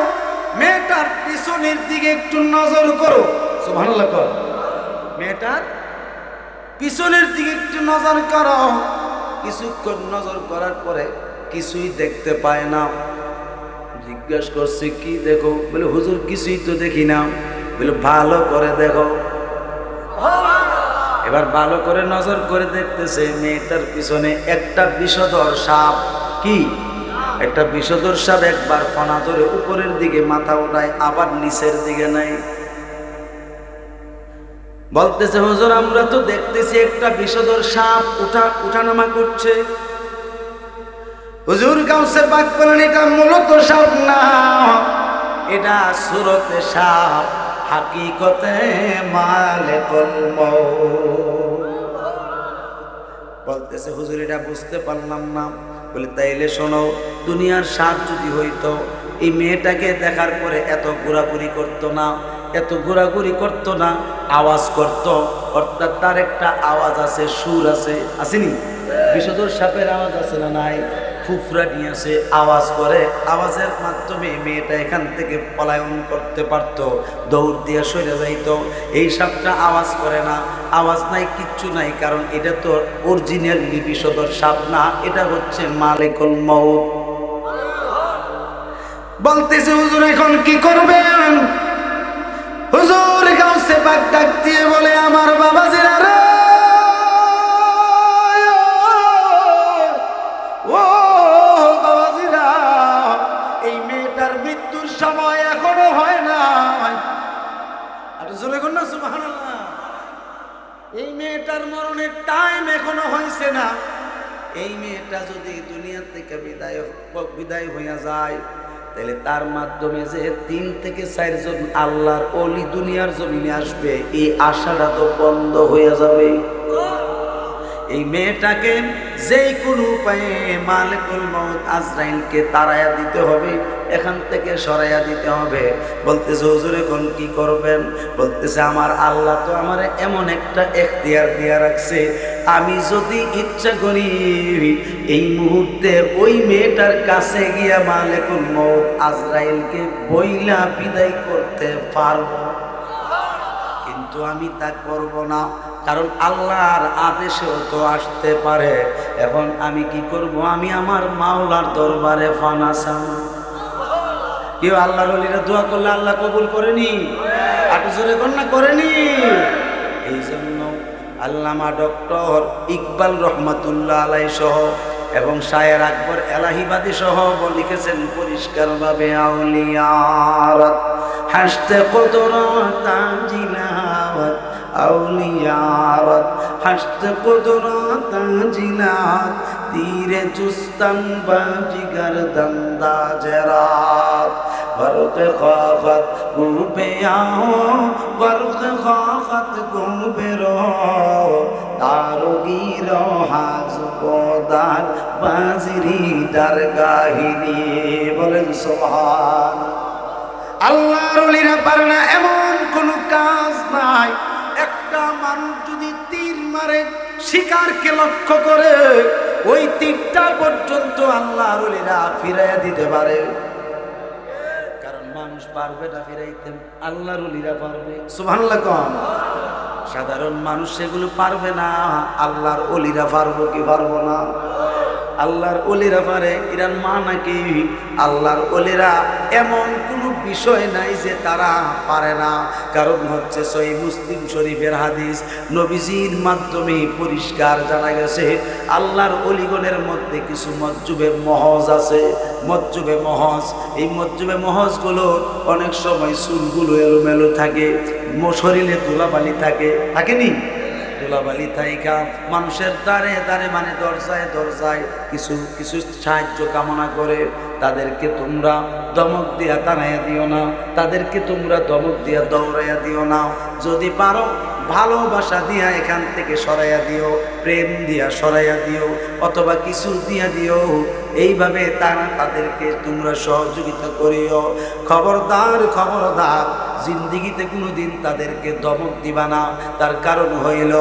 মেয়েটার পিছনের দিকে একটু নজর করো সুবহানাল্লাহ কর মেয়েটার পিছনের দিকে একটু নজর করো কিছুক্ষণ নজর করার পরে কিছুই দেখতে পায় না জিজ্ঞাসা করছে কি দেখো বলে হুজুর কিছুই তো দেখি না বলে ভালো করে দেখো এবার ভালো করে নজর করে দেখতেছে মেয়েটার পিছনে একটা বিষধর সাপ কি একটা বিষধর সাপ একবার ফনা ধরে উপরের দিকে মাথা উঠায় আবার নিচের দিকে নাই বলতেছে হুজুর আমরা তো দেখতেছি একটা বিষধর সাপ উঠানামা করছে হুজুর গাউসে পাক বলেন এটা মূলত সাপ না এটা সুরতে সাপ হাকিকতে মালিকুল মউত বলতেছে হুজুর এটা বুঝতে পারলাম না বলে তাইলে শোনো দুনিয়ার সাপ যদি হইতো এই মেয়েটাকে দেখার পরে এত ঘোরাঘুরি করতো না এত ঘোরাঘুরি করতো না আওয়াজ করত অর্থাৎ তার একটা আওয়াজ আছে সুর আছে আসেনি বিষধর সাপের আওয়াজ আছে না নাই ফুফরা নিয়ে আসে আওয়াজ করে আওয়াজের মাধ্যমে মেয়েটা এখান থেকে পলায়ন করতে পারত দৌড় দিয়ে সরে যাইত এই সাপটা আওয়াজ করে না আওয়াজ নাই কিচ্ছু নাই কারণ এটা তো অরিজিনাল বিষধর সাপ না এটা হচ্ছে মালিকুল মউত বলতেছে হুজুর এখন কি করবেন হুজুর গাউসে পাক ডাক দিয়ে বলে আমার বাবাজিরা রে ও বাবাজিরা এই মেয়েটার মৃত্যুর সময় এখনো হয় না আর জোরে কোন না সুবহানাল্লাহ এই মেয়েটার মরণের টাইম এখনো হইছে না এই মেয়েটা যদি দুনিয়া থেকে বিদায় হইয়া যায় তাহলে তার মাধ্যমে যে 3 থেকে 4 জন আল্লাহর ওলি দুনিয়ার জমিনে আসবে এই আশাটা তো বন্ধ হয়ে যাবে এই মেয়েটাকে যেই কোনো উপায়ে মালিকুল মউত আজরাইলকে তাড়াইয়া দিতে হবে এখান থেকে সরাইয়া দিতে হবে বলতেছে হুজুর এখন কি করবেন বলতেছে আমার আল্লাহ তো আমার এমন একটা এখতিয়ার দিয়া রাখছে আমি যদি ইচ্ছা করি এই মুহূর্তে ওই মেয়েটার কাছে গিয়া মালিকুল মউত আজরাইলকে বইলা বিদায় করতে পারবো কিন্তু আমি তা করব না কারণ আল্লাহর আদেশেও তো আসতে পারে এখন আমি কি করব আমি আমার মাওলার দরবারে ফানা চাই কেউ আল্লাহর ওলিরা দোয়া করলে আল্লাহ কবুল করেনি আটু জোরে কন্যা করেনি এই জন্য আল্লামা ডক্টর ইকবাল রহমাতুল্লাহ আলাই সহ এবং শায়ের আকবর এলাহিবাদী সহ লিখেছেন পরিষ্কারভাবে আউলিয়াত হাসতে কুদরত জিলাওয়াত আউলিয়াত হাসতে কুদরত জিলাওয়াত तीरे जुस्तन बाजीगर दंदा जरात वर्क खाखत गुबे आओ वर्क खाखत गुबे रो दारो गिरो हाज कोदार बाजरी दरगाहिनी बोलें सुभान আল্লাহর ওলিরা পারে না এমন কোন কাজ নাই। একটা মানুষ যদি তীর মারে শিকারকে লক্ষ্য করে, ওই তীরটা পর্যন্ত আল্লাহর ওলিরা ফিরাইয়া দিতে পারে। কারণ মানুষ পারবে না ফিরাইতে, আল্লাহর ওলিরা পারবে। সুবহানাল্লাহ কোন। সাধারণ মানুষ সেগুলো পারবে না, আল্লাহর ওলিরা পারবো কি পারবো না? আল্লাহর ওলিরা পারে। ইরান মা নাকি আল্লাহর ওলিরা এমন কোনো বিষয় নাই যে তারা পারে না। কারণ হচ্ছে সহিহ মুসলিম শরীফের হাদিস, নবীজির মাধ্যমে পরিষ্কার জানা গেছে আল্লাহর ওলিগণের মধ্যে কিছু মজ্জুবে মহজ আছে। মজ্জুবে মহজ, এই মজ্জুবে মহজগুলো অনেক সময় চুলগুলো এলোমেলো থাকে, শরীরে ধুলাবালি থাকে, থাকেনি? ধুলাবালি থাইকা মানুষের দ্বারে দ্বারে মানে দরজায় দরজায় কিছু কিছু সাহায্য কামনা করে। তাদেরকে তোমরা ধমক দিয়া তাড়াইয়া দিও না, তাদেরকে তোমরা ধমক দিয়া দৌড়াইয়া দিও না। যদি পারো ভালোবাসা দিয়া এখান থেকে সরাইয়া দিও, প্রেম দিয়া সরাইয়া দিও, অথবা কিছু দিয়া দিও। এইভাবে তাদেরকে তোমরা সহযোগিতা করিও। খবরদার খবরদার, জিন্দিগিতে কোনোদিন তাদেরকে ধমক দিবা না। তার কারণ হইল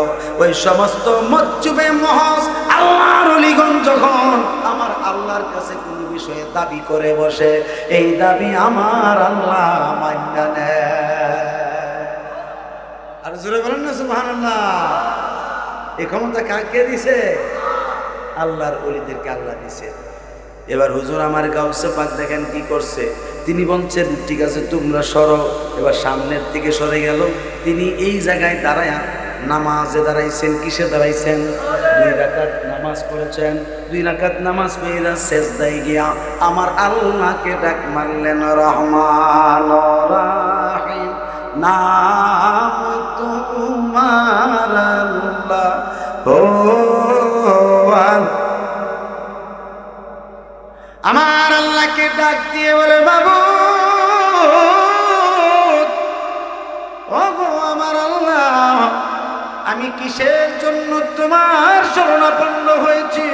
ওই সমস্ত মজ্জুবে মহজ আল্লাহর ওলিগণ যখন আমার আল্লাহর কাছে কোনো বিষয়ে দাবি করে বসে, এই দাবি আমার আল্লাহ মাইনা নেয়। আর জোরে বলেন না সুবহানাল্লাহ। এই ক্ষমতা কাকে দিছে? আল্লাহর ওলিদেরকে আল্লাহ দিছে। এবার হুজুর আমার গাউসে পাক দেখেন কি করছে। তিনি বলছেন ঠিক আছে তোমরা সরো। এবার সামনের দিকে সরে গেল। তিনি এই জায়গায় দাঁড়ায়া নামাজে দাঁড়াইছেন। কিসে দাঁড়াইছেন? 2 রাকাত নামাজ পড়েছেন। 2 রাকাত নামাজ পড়ে সেজদায় গিয়া আমার আল্লাহকে ডাক মারলেন, রহমান রাহিম নাম তোমার আল্লাহ ও আমার আল্লাহকে ডাক দিয়ে বলে, বাবু ওগো আমার আল্লাহ, আমি কিসের জন্য তোমার শরণাপন্ন হয়েছি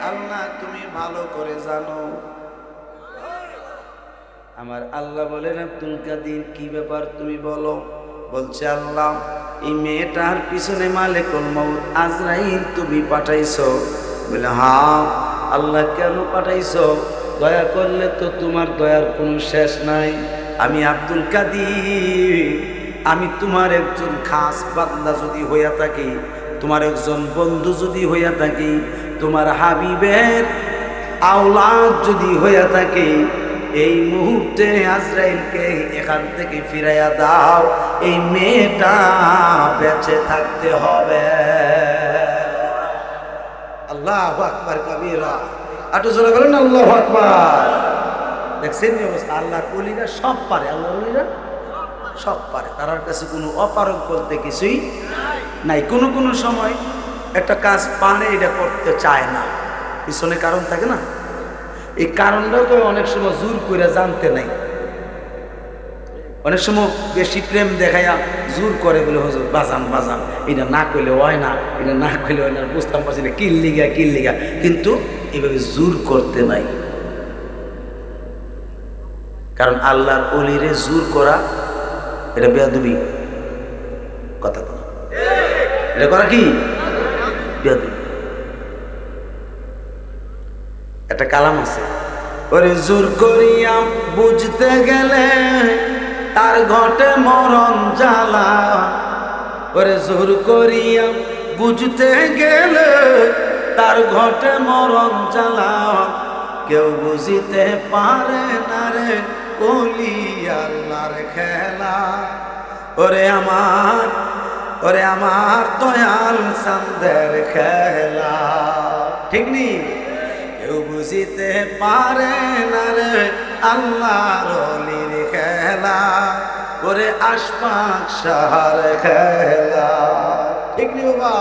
আল্লাহ তুমি ভালো করে জানো। আমার আল্লাহ বলেন, আব্দুল কাদের কি ব্যাপার তুমি বলো। বলছে আল্লাহ এই মেয়েটার পিছনে মালিকুল মউত আজরাইল তুমি পাঠাইছো। বলে হ্যাঁ। আল্লাহ কেন পাঠাইছো? দয়া করলে তো তোমার দয়ার কোনো শেষ নাই। আমি আব্দুল কাদের, আমি তোমার একজন খাস বান্দা যদি হইয়া থাকি, তোমার একজন বন্ধু যদি হইয়া থাকি, তোমার হাবিবের আওলাদ যদি হইয়া থাকি, এই মুহূর্তে আজরাইলকে এখান থেকে ফিরাইয়া দাও, এই মেয়েটা বেঁচে থাকতে হবে। আল্লাহু আকবার কবীরা। আটো জোরে বলেন আল্লাহু আকবার। দেখছেন এই অবস্থা। আল্লাহর ওলিরা সব পারে, আল্লাহর ওলিরা সব পারে। তার কাছে কোনো অপারগ বলতে কিছুই নাই। কোনো কোনো সময় একটা কাজ পারে, এটা করতে চায় না, পিছনে কারণ থাকে না। এই কারণটাও তো অনেক সময় জোর করে জানতে নাই। অনেক সময় বেশি প্রেম দেখাইয়া জোর করে বলে হুজুর বাজান বাজান, এটা না কইলে হয় না, এটা না কইলে হয় না, বুঝতাম পারছি না কিল্লিগা কিল্লিগা। কিন্তু এইভাবে জোর করতে নাই। কারণ আল্লাহর ওলিরে জোর করা এটা বেয়াদবি কথা। তো এটা করা কি বেয়াদবি। একটা কালাম আছে, ওরে জোর করিয়া বুঝতে গেলে তার ঘটে মরণ জ্বালা। ওরে জোর করিয়া বুঝতে গেলে তার ঘটে মরণ জ্বালা। কেউ বুঝিতে পারে না রে ওলি আল্লাহর খেলা। ওরে আমার দয়াল চাঁদের খেলা। ঠিক নি? কেউ বুঝিতে পারে না রে আল্লাহর ওলির খেলা। ওরে আশফাক শাহর খেলা। ঠিক নি বাবা?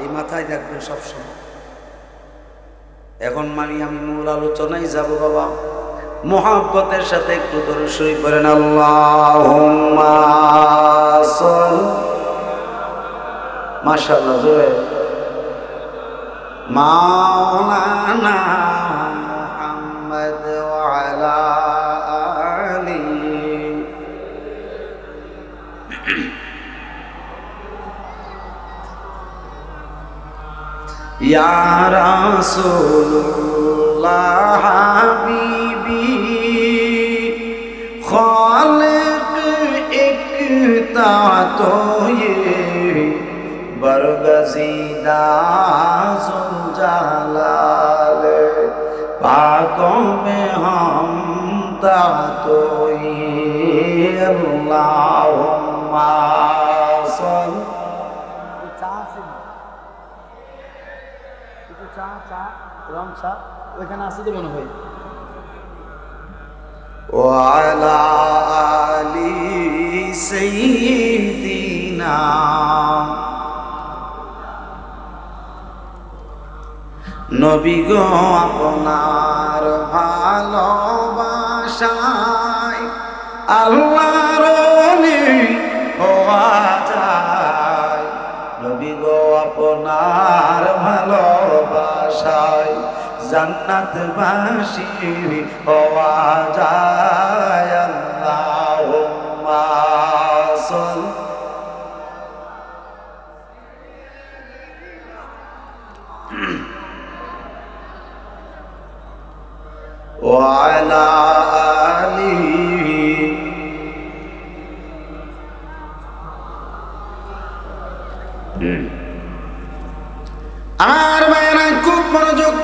এই মাথায় রাখবেন সবসময়। এখন আমি মূল আলোচনায় যাব বাবা। মোহাব্বতের সাথে একটু দরুদ শরীফ পড়েন। আল্লাহুম্মা সাল্লি। মাশাআল্লাহ জোরে। মাওলানা মুহাম্মদ ওয়া আলা আলিহি ইয়া রাসূলুল্লাহ হাবিবি খালিক একতা তো ये बरगज़ीदा ज़ुलजालाल पाकों में हम तो ये अल्लाहुम्मा सल्ल ওইখানে আসতে দেবো না ভাই ওয়ালা আলি সাইয়্যিদিনা নবী গো আপনার ভালোবাসায় আল্লাহর ওলি হওয়া যায় নবী গো আপনার ভালোবাসায় জান্নাতবাসী হওয়া যায় আল্লাহুম্মা সাল্লি ওয়া আলা আলিহি আমার ভাইরা খুব মনোযোগ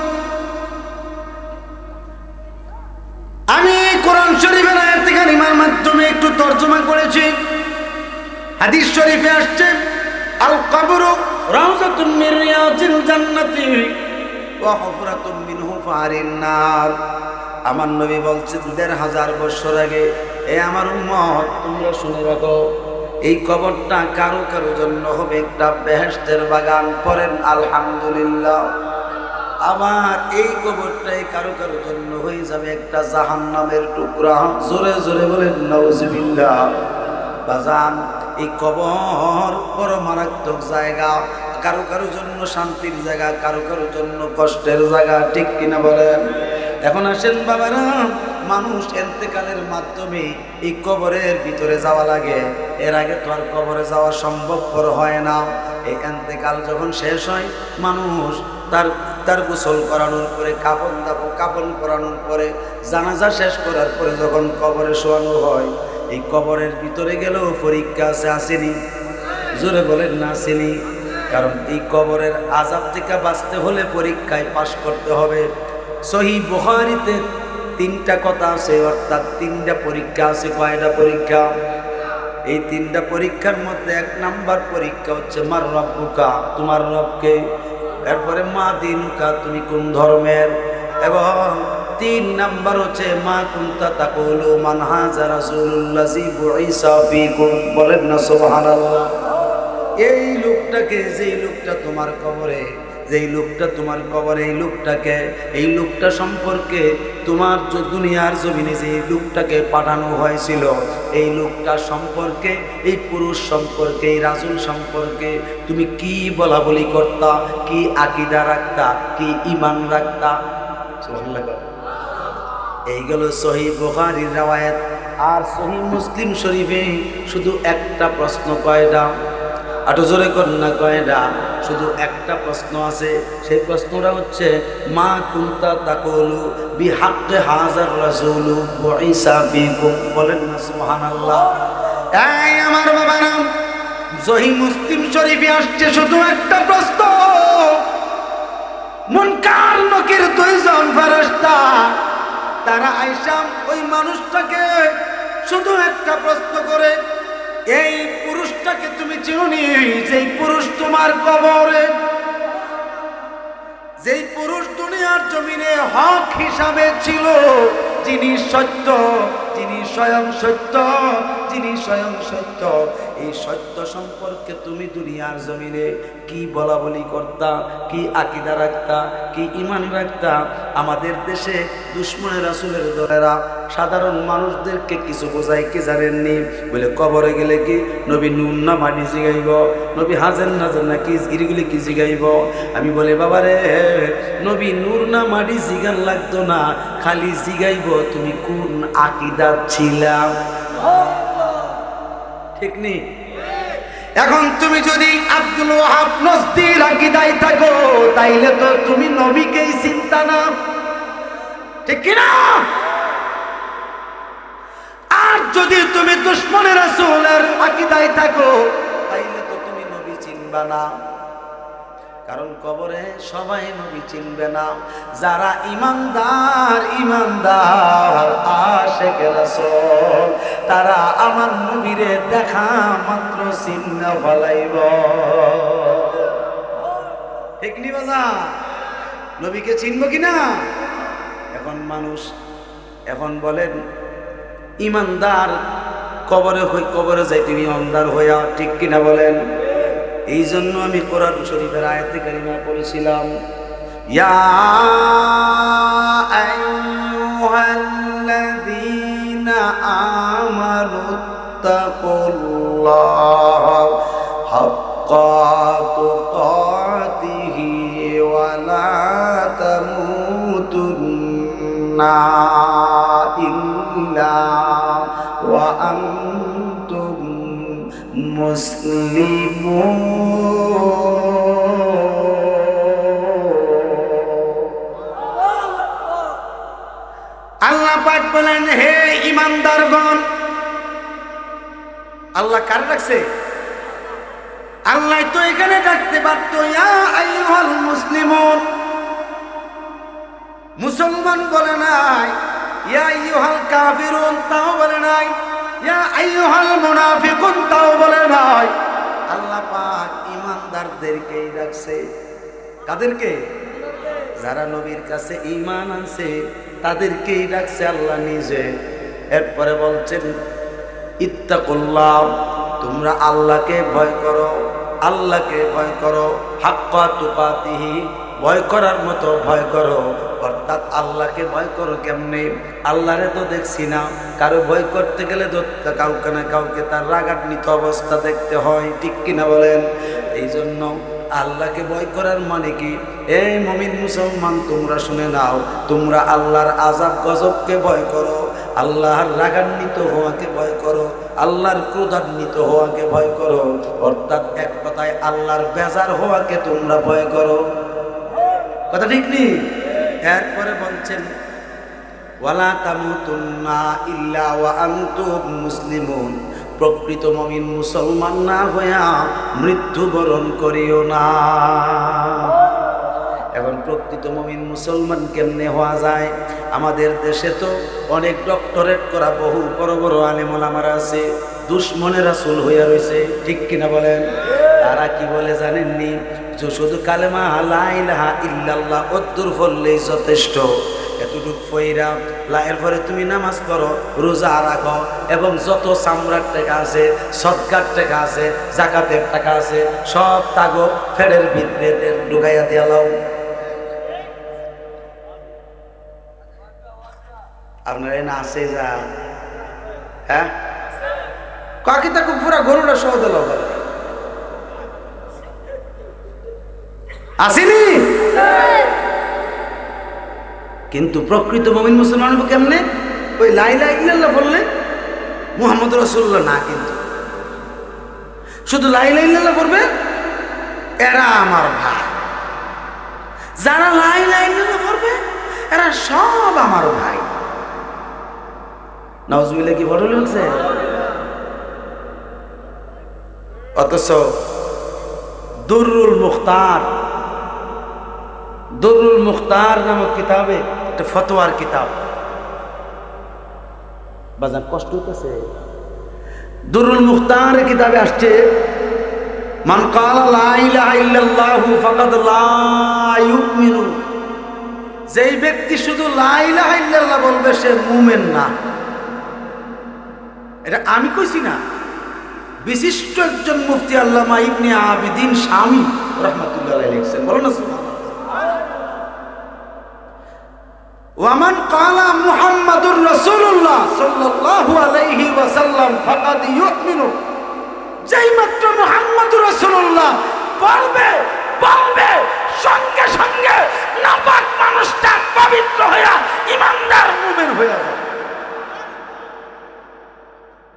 আমি কোরআন শরীফের আয়াত কারিমার মাধ্যমে একটু তরজমা করেছি হাদিস শরীফে আসছে আল কবরু রাউযাতুম মির রিয়াজিল জান্নাতি ওয়া হুফরাতুম মিন হুফারিন নার আমার নবী বলছেন ১৫০০ বছর আগে এ আমার উম্মত তোমরা শুনে রাখো এই কবরটা কারো কারো জন্য হবে একটা বেহেশতের বাগান পড়েন আলহামদুলিল্লাহ আবার এই কবরটাই কারো কারো জন্য হয়ে যাবে একটা জাহান্নামের টুকরা জোরে জোরে বলেন নাউজুবিল্লাহ বাজান এই কবর বড় মারাত্মক জায়গা কারো কারো জন্য শান্তির জায়গা কারো কারো জন্য কষ্টের জায়গা ঠিক কিনা বলেন এখন আসেন বাবারা মানুষ ইন্তেকালের মাধ্যমে এই কবরের ভিতরে যাওয়া লাগে এর আগে তো আর কবরে যাওয়া সম্ভবপর হয় না এই ইন্তেকাল যখন শেষ হয় মানুষ তার গোসল করানোর পরে কাফন পরানোর পরে জানাজা শেষ করার পরে যখন কবরে শোয়ানো হয় এই কবরের ভিতরে গেলেও পরীক্ষা আছে আসেনি জোরে বলেন না আসেনি কারণ এই কবরের আযাব থেকে বাঁচতে হলে পরীক্ষায় পাশ করতে হবে সহিহ বুখারীতে ৩টা কথা আছে অর্থাৎ ৩টা পরীক্ষা আছে কয়টা পরীক্ষা এই ৩টা পরীক্ষার মধ্যে ১ নাম্বার পরীক্ষা হচ্ছে মার রব্বুকা তোমার রবকে এরপরে মা দিনুকা তুমি কোন ধর্মের এবং ৩ নাম্বার হচ্ছে মা কুনতা তাকুলু মান হাযা রাসূলুল্লাহি বুইসা ফিকুম বলেন না সুবহানাল্লাহ এই লোকটাকে যেই লোকটা তোমার কবরে যেই লোকটা তোমার কবরে এই লোকটা সম্পর্কে তোমার দুনিয়ার জমিনে যে লোকটাকে পাঠানো হয়েছিল এই লোকটা সম্পর্কে এই পুরুষ সম্পর্কে এই রাসূল সম্পর্কে তুমি কি বলা বলি করতা কি আকীদা রাখতা কি ঈমান রাখতা সুবহানাল্লাহ এইগুলো সহিহ বুখারীর রওয়ায়াত আর সহিহ মুসলিম শরীফে শুধু একটা প্রশ্ন কয়টা আটো জোরে কন্যা কয়টা শুধু একটা প্রশ্ন আছে সেই প্রশ্নটা হচ্ছে মা কুনতা তাকুলু বিহাক্কি হাযার রাসূলু বুইসা ফিকুম বলেন না সুবহানাল্লাহ এই আমার বাবারা সহিহ মুসলিম শরীফে আসছে শুধু একটা প্রশ্ন মুনকার নকির দুইজন ফেরেশতা তারা আয়েশা ওই মানুষটাকে শুধু একটা প্রশ্ন করে এই পুরুষটাকে তুমি চিনোনি যেই পুরুষ তোমার কবরে যেই পুরুষ দুনিয়ার জমিনে হক হিসাবে ছিল যিনি সত্য যিনি স্বয়ং সত্য এই সত্য সম্পর্কে তুমি দুনিয়ার জমিনে কি বলা বলি করতা কি আকীদা রাখতা কি ঈমান রাখতা আমাদের দেশে দুশমনে রাসূলের দলেরা সাধারণ মানুষদেরকে কিছু বোঝায় কি জানেননি বলে কবরে গেলে কি নবী নুন না মাটি জিগাইব নবী হাজেন না কি এগুলি কি জিগাইব আমি বলে বাবারে নবী নূর না মাটি জিগান লাগতো না খালি জিগাইব তুমি কোন আকীদা ছিলা ঠিক নেই এখন তুমি যদি আব্দুল ওয়াহাব নজদির আকীদায় থাকো তাইলে তো তুমি নবীকেই চিন্তা না, ঠিক কি না? আর যদি তুমি দুশমনে রাসূলের আকীদায় থাকো তাইলে তো তুমি নবী চিনবা না। কারণ কবরে সবাই নবী চিনবে না। যারা ইমানদার আশিকে রাসূল তারা আমার নবীরে দেখা মাত্র চিন্না ফলাইব, ঠিক নি বাজার? নবীকে চিনবো কিনা? এখন মানুষ এখন বলেন ইমানদার কবরে যাই তুমি ইমানদার হইয়া, ঠিক কিনা বলেন? এই জন্য আমি কোরআন শরীফের আয়াতে কারিমা পড়েছিলাম, ইয়া আইয়ুহাল্লাযীনা আমানুত্তাকুল্লাহা হাক্কা তুকাতিহি ওয়া লা তামুতুন্না ইল্লা ওয়া আনতুম মুসলিমুন। আল্লাহ পাক বলেন, হে ঈমানদারগণ। আল্লাহ কার ডাকছে? আল্লাহ তো এখানে ডাকতে পারত ইয়া আইয়ুহাল মুসলিমুন, মুসলমান বলে নাই। ইয়া আইয়ুহাল কাফিরুন তাও বলে নাই। ইয়া আইয়ুহাল মুনাফিকুন তাও বলে নাই। আল্লাহ পাক ঈমানদারদেরকেই ডাকছে। কাদেরকে? যারা নবীর কাছে ঈমান আনছে তাদেরকেই ডাকছে আল্লাহ নিজে। এরপরে বলছেন ইত্তাকুল্লাহ, তোমরা আল্লাহকে ভয় করো, আল্লাহকে ভয় করো, হাক্কা তুকাতিহি, ভয় করার মতো ভয় করো। অর্থাৎ আল্লাহকে ভয় করো কেমনে? আল্লাহরে তো দেখছি না, কারো ভয় করতে গেলে তো কাউকে না কাউকে তার রাগান্বিত অবস্থা দেখতে হয়, ঠিক কিনা বলেন? এই জন্য আল্লাহকে ভয় করার মানে কি? এই মুমিন মুসলমান তোমরা শুনে নাও, তোমরা আল্লাহর আযাব গজবকে ভয় করো, আল্লাহর রাগান্বিত হওয়াকে ভয় করো, আল্লাহর ক্রোধান্বিত হওয়াকে ভয় করো। অর্থাৎ এক কথায় আল্লাহর বেজার হওয়াকে তোমরা ভয় করো। কথা ঠিক নেই? এরপরে বলছেন ওয়ালা তামুতুন্না ইল্লা ওয়া আনতুম মুসলিমুন, প্রকৃত মুমিন মুসলমান না হইয়া মৃত্যুবরণ করিও না। এখন প্রকৃত মুমিন মুসলমান কেমনে হওয়া যায়? আমাদের দেশে তো অনেক ডক্টরেট করা বহু বড় বড় আলেম ওলামারা আছে, দুশমনে রাসূল হইয়া রয়েছে, ঠিক কিনা বলেন? তারা কি বলে জানেননি? যে শুধু কালেমা লা ইলাহা ইল্লাল্লাহ অদ্দুর পড়লেই যথেষ্ট। এতটুক ফইরা এরপরে তুমি নামাজ পড়ো, রোজা রাখো, এবং যত চামড়ার টাকা আছে, সদকার টাকা আছে, জাকাতের টাকা আছে, সব তাগো ফেরের ভিতরে ঢুকাইয়া দিয়া লাও। আপনার না আছে যা, হ্যাঁ কাকি তাকে পুরা গরুটা সহ দিল আসেনি। কিন্তু প্রকৃত মুমিন মুসলমান কেমনে? ওই লা ইলাহা ইল্লাল্লাহ বললে মুহাম্মদ রাসূলুল্লাহ না, কিন্তু শুধু লা ইলাহা ইল্লাল্লাহ পড়বে, এরা আমার ভাই। যারা লা ইলাহা ইল্লাল্লাহ পড়বে এরা সব আমার ভাই। নাউজুবিল্লাহ, কি বড় লাগছে? অথচ দুররুল মুখতার নামক কিতাবে, একটা ফতোয়ার কিতাব, বাজার কষ্ট হইতেছে। দুররুল মুখতার কিতাবে আসছে মান ক্বালা লা ইলাহা ইল্লাল্লাহু ফাকাদ লা ইউমিনু, যেই ব্যক্তি শুধু লা ইলাহা ইল্লাল্লাহ বলবে সে মুমিন না। এটা আমি কইছি না, বিশিষ্ট একজন মুফতি আল্লামা ইবনে আবিদিন শামী রাহমাতুল্লাহ আলাইহি লিখছেন। বলো না সুবহানাল্লাহ। ওয়ামান ক্বালা মুহাম্মাদুর রাসূলুল্লাহ সাল্লাল্লাহু আলাইহি ওয়াসাল্লাম ফাকাদ ইউমিনু, যেই মাত্র মুহাম্মাদুর রাসূলুল্লাহ বলবে সঙ্গে সঙ্গে নাপাক মানুষটা পবিত্র হইয়া ঈমানদার মুমিন হইয়া যাবে।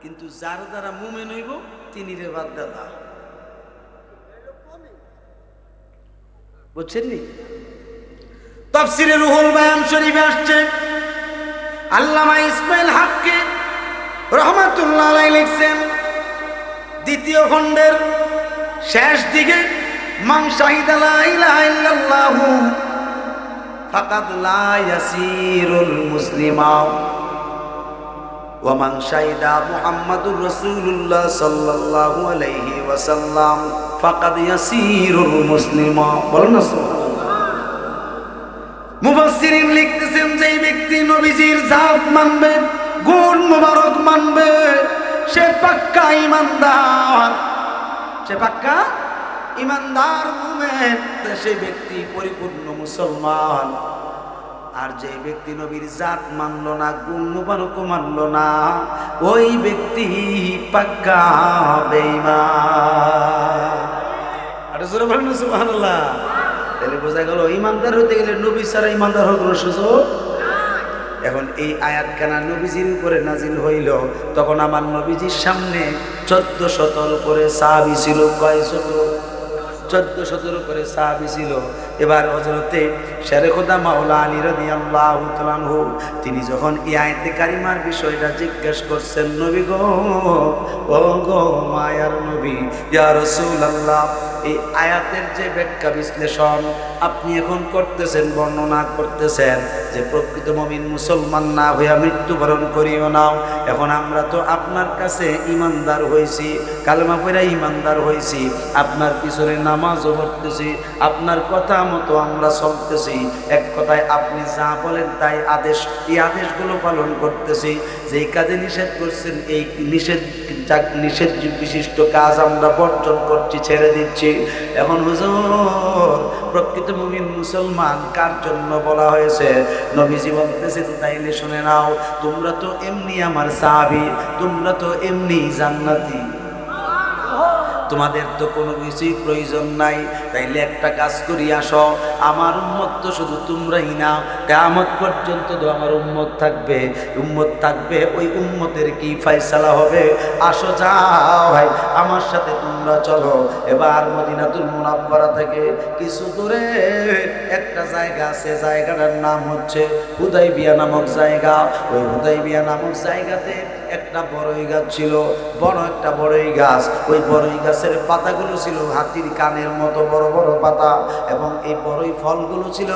কিন্তু যার দ্বারা মুমিন হইব তিনি রে বাদ দাদা বুঝছেন নি? তাফসীরে রুহুল বায়ান শরীফে আসছে, আল্লামা ইসমাইল হাক্কি রহমাতুল্লাহ আলাইহি লিখছেন দ্বিতীয় খণ্ডের শেষ দিকে, মান শাহিদা লা ইলাহা ইল্লাল্লাহু ফাকাদ লা ইয়াসিরুল মুসলিমা ওয়া মান শাহিদা মুহাম্মাদুর রাসূলুল্লাহ সাল্লাল্লাহু আলাইহি ওয়াসাল্লাম ফাকাদ ইয়াসিরুল মুসলিমা। বলেন না সুবহানাল্লাহ। মুফাসসিরিন লিখতেছেন যে ব্যক্তি নবীজির জাত মানবে, গুণ মুবারক মানবে, সে পাক্কা ঈমানদার, সে পাক্কা ঈমানদার মুমিন, সে ব্যক্তি পরিপূর্ণ মুসলমান। আর যে ব্যক্তি নবীর জাত মানলো না, গুণ মুবারক মানলো না, ওই ব্যক্তি পাক্কা বেঈমান। আর জোরে বলেন সুবহানাল্লাহ। তাহলে বোঝা গেল ঈমানদার হতে গেলে নবী ছাড়া ঈমানদার হওয়ার কোনো সুযোগ। এখন এই আয়াতখানা নবীজির উপরে নাজিল হইল, তখন আমার নবীজির সামনে 1400 উপরে সাহাবী ছিল। কয় শত? 1400 উপরে সাহাবী ছিল। এবার হযরতে শেরে খোদা মাওলা আলী রাদিয়াল্লাহু তাআলা আনহু তিনি যখন এই আয়াতে কারিমার বিষয়টা জিজ্ঞেস করছেন, নবী গো, ও গো মায়ার নবী, ইয়া রাসূলুল্লাহ, এই আয়াতের যে ব্যাখ্যা বিশ্লেষণ আপনি এখন করতেছেন, বর্ণনা করতেছেন যে প্রকৃত মুমিন মুসলমান না হইয়া মৃত্যুবরণ করিও না। এখন আমরা তো আপনার কাছে ঈমানদার হইছি, কালেমা পড়ে ঈমানদার হইছি, আপনার পিছনে নামাজও পড়তেছি, আপনার কথা মতো আমরা চলতেছি, এক কথায় আপনি যা বলেন তাই আদেশ, এই আদেশগুলো পালন করতেছি। যেই কাজে নিষেধ করছেন এই নিষেধ বিশিষ্ট কাজ আমরা বর্জন করছি, ছেড়ে দিচ্ছি। এখন হুজুর, প্রকৃত মুমিন মুসলমান কার জন্য বলা হয়েছে? নবীজি বলতেছে, তাইলে শুনে নাও, তোমরা তো এমনি আমার সাহাবী, তোমরা তো এমনি জান্নাতি, তোমাদের তো কোনো কিছুই প্রয়োজন নাই। তাইলে একটা কাজ করি, আসো, আমার উম্মত তো শুধু তোমরাই না, কিয়ামত পর্যন্ত তো আমার উম্মত থাকবে, উম্মত থাকবে, ওই উম্মতের কি ফয়সালা হবে? আসো, যাও ভাই, আমার সাথে তোমরা চলো। এবার মদিনাতুল মুনাওয়ারা থেকে কিছু দূরে একটা জায়গা আছে, জায়গাটার নাম হচ্ছে হুদাইবিয়া নামক জায়গা। ওই হুদাইবিয়া নামক জায়গাতে একটা বড়ই গাছ ছিল, বড় একটা বড়ই গাছ। ওই বড়ই গাছের পাতাগুলো ছিল হাতির কানের মতো বড় বড় পাতা, এবং এই বড়ই ফলগুলো ছিল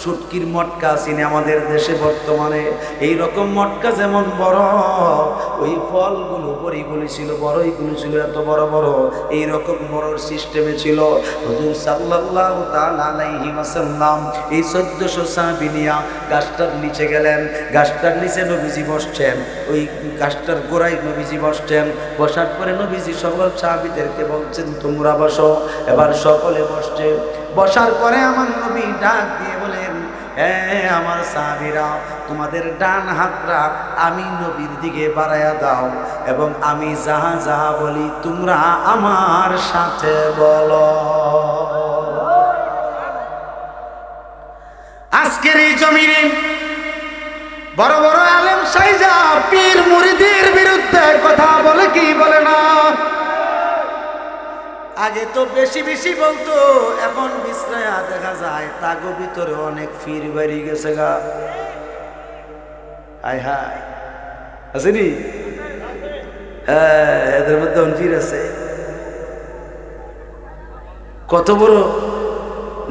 শুটকির মটকা, চিনি আমাদের দেশে বর্তমানে এই রকম মটকা যেমন বড়, ওই ফলগুলো বড়িগুলি ছিল, বড়ইগুলো ছিল এত বড় বড়, এই রকম বড় সিস্টেমে ছিল। হুজুর সাল্লাল্লাহু তাআলা আলাইহি ওয়াসাল্লাম এই 1400 সাহাবী নিয়া গাছটার নিচে গেলেন। গাছটার নিচে নবীজি বসছেন, ওই গাছটার গোড়ায় নবীজি বসছেন। বসার পরে নবীজি সকল সাহাবীদেরকে বলছেন, তোমরা বসো। এবার সকলে বসছে। বসার পরে আমার নবী ডাক দিয়ে বলেন, হ্যাঁ আমার সাহাবীরা, তোমাদের ডান হাতটা আমি নবীর দিকে বাড়াইয়া দাও, এবং আমি যাহা যাহা বলি তোমরা আমার সাথে বলো। আজকের এই জমিনে বড় বড় আলেম সাইজা পীর মুরিদের বিরুদ্ধে কথা বলে কি বলে না? আগে তো বেশি বেশি বলতো, এখন বিশ্রায়া দেখা যায় তাগো ভিতরে অনেক ফির বাড়ি গেছে গা। হায় হায়, আসেনি? হ্যাঁ, এদের মধ্যে ফির আছে। কত বড়,